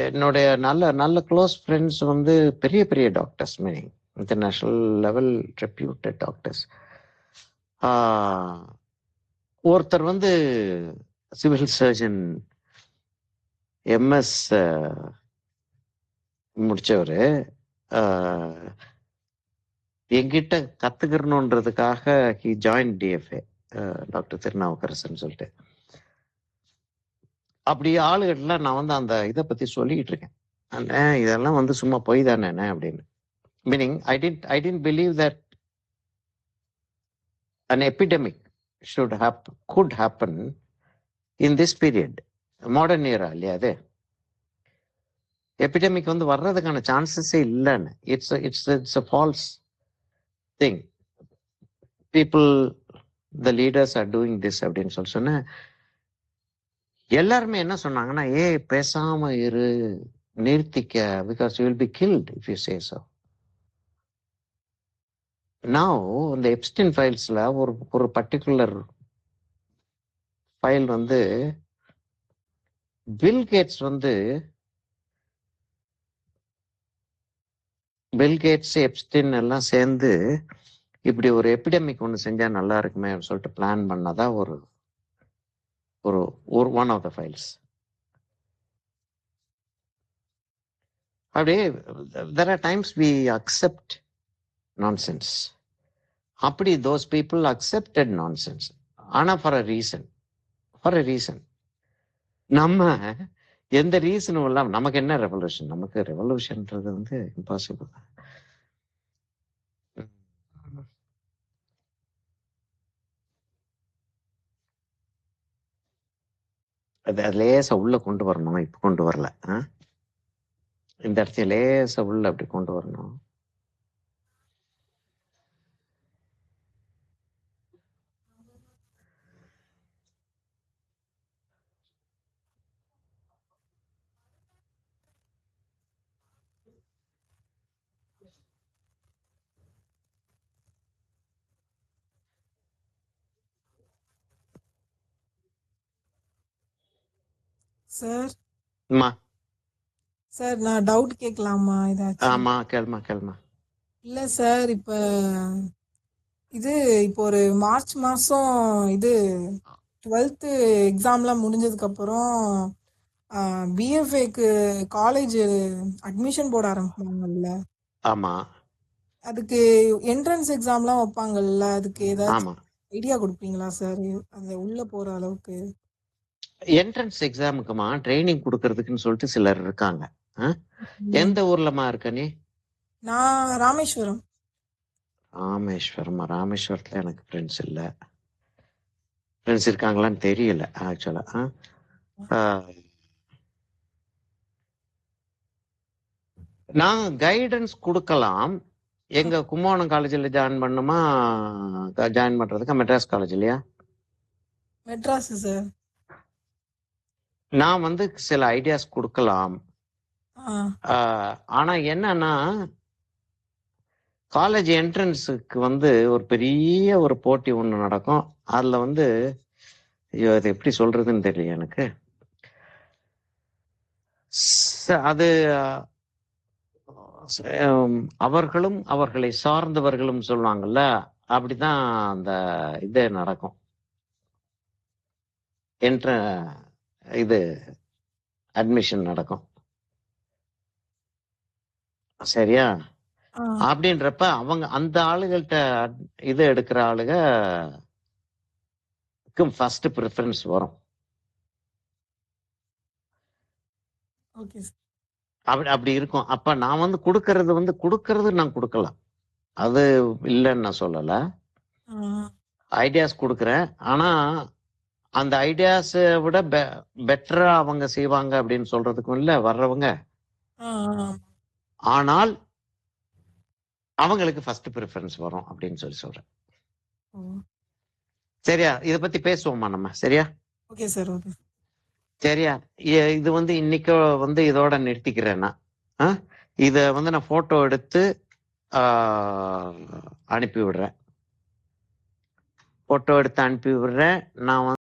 என்னுடைய நல்ல நல்ல க்ளோஸ் ஃப்ரெண்ட்ஸ் வந்து பெரிய பெரிய doctors, many international level reputed doctors. ஒருத்தர் வந்து சிவில் சர்ஜன் எம்எஸ் முடிச்சவரு. என்கிட்ட கத்துக்கிறணுன்றதுக்காக he join DFA, doctor Thirunavukkarasan சொல்லிட்டு. அப்படி ஆளுகள்லாம் நான் வந்து அந்த இதை பத்தி சொல்லிக்கிட்டு இருக்கேன். அண்ணே இதெல்லாம் வந்து சும்மா பொய் தானே அப்படின்னு. Meaning I tent believe that an epidemic could happen in this period. Modern era இல்லையா அது? எபிடமிக் வந்து வர்றதுக்கான சான்சஸே இல்லைன்னு. It's a false thing. people the leaders are doing this அப்படின்னு சொல்லி சொன்ன எல்லாருமே என்ன சொன்னாங்கன்னா, பேசாம இரு, நிறுத்திக்க, because you will be killed if you say so. now இந்த எப்ஸ்டின் ஃபைல்ஸ்ல ஒரு பர்டிகுலர் ஃபைல் வந்து பில் கேட்ஸ் எப்ஸ்டின் எல்லாம் சேர்ந்து இப்படி ஒரு எபிடமிக் ஒன்று செஞ்சா நல்லா இருக்குமே சொல்லிட்டு பிளான் பண்ணாதான் ஒரு ஒன் ஆஃப் த ஃபைல்ஸ். அப்படியே there are times we accept nonsense. அப்படி those people accepted nonsense. ஆனா for a reason. நம்ம எந்த ரீசனும் இல்லாம நமக்கு என்ன ரெவல்யூஷன்? நமக்கு ரெவல்யூஷன்ன்றது வந்து இம்பாசிபிள். அது லேசா உள்ள கொண்டு வரணும். இப்ப கொண்டு வரல. இந்த இடத்துல லேசா உள்ள அப்படி கொண்டு வரணும். சார் அம்மா சார் நான் டவுட் கேட்கலாமா ஏதாச்சும்? ஆமா, கேளுமா. இல்ல சார், இப்போ ஒரு மார்ச் மாசம் இது 12th எக்ஸாம்லாம் முடிஞ்சதுக்கு அப்புறம் பிஎஃப்ஏக்கு காலேஜ் அட்மிஷன் போட ஆரம்பிப்பாங்கல்ல, ஆமா அதுக்கு என்ட்ரன்ஸ் எக்ஸாம்லாம் வைப்பாங்கல்ல, அதுக்கு ஏதாச்சும் ஆமா ஐடியா கொடுப்பீங்களா சார், அந்த உள்ள போற அளவுக்கு? என்ட்ரன்ஸ் எக்ஸாமுக்குமா ட்ரைனிங் கொடுக்கறதுக்குன்னு சொல்லிட்டு சிலர் இருக்காங்க. எந்த ஊர்லமா இருக்க நீ? நான் ராமேஸ்வரம். ராமேஸ்வரத்துல எனக்கு ஃப்ரெண்ட்ஸ் இல்ல. ஃப்ரெண்ட்ஸ் இருக்காங்களான்னு தெரியல ஆக்சுவலா. நான் கைடன்ஸ் கொடுக்கலாம். எங்க கும்பகோணம் காலேஜில் ஜாயின் பண்ணுமா? ஜாயின் பண்றதுக்கு மெட்ராஸ் காலேஜ் இல்லையா? மெட்ராஸ் சார். நான் வந்து சில ஐடியாஸ் கொடுக்கலாம். ஆனா என்னன்னா, காலேஜ் என்ட்ரன்ஸுக்கு வந்து ஒரு பெரிய ஒரு போட்டி ஒன்று நடக்கும். அதுல வந்து ஐயோ அது எப்படி சொல்றதுன்னு தெரியல எனக்கு. அது அவர்களும் அவர்களை சார்ந்தவர்களும் சொல்லுவாங்கல்ல, அப்படிதான் அந்த இது நடக்கும். இது அட்மிஷன் நடக்கும். சரியா? அப்படின்றப்ப அவங்க அந்த ஆளுகள்கிட்ட இது எடுக்கிற ஆளுக ஃபர்ஸ்ட் ப்ரிஃபரன்ஸ் வரும். அப்படி இருக்கும். அப்ப நான் வந்து கொடுக்கறது நான் கொடுக்கலாம், அது இல்லைன்னு நான் சொல்லல. ஐடியாஸ் கொடுக்குறேன். ஆனா அந்த ஐடியாஸை விட பெட்டரா அவங்க செய்வாங்க அப்படின்னு சொல்றதுக்கும் இல்ல வர்றவங்க. ஆனால் அவங்களுக்கு ஃபர்ஸ்ட் ப்ரிஃபரன்ஸ் வரும் அப்படின்னு சொல்றேன். சரியா? இத பத்தி பேசுவோமா நம்ம? சரியா? Okay sir. ஓகே சரியா? இது வந்து இன்னைக்கு வந்து இதோட நிறுத்திக்கிறேன்னா, இத வந்து நான் போட்டோ எடுத்து அனுப்பி விடுறேன். நான்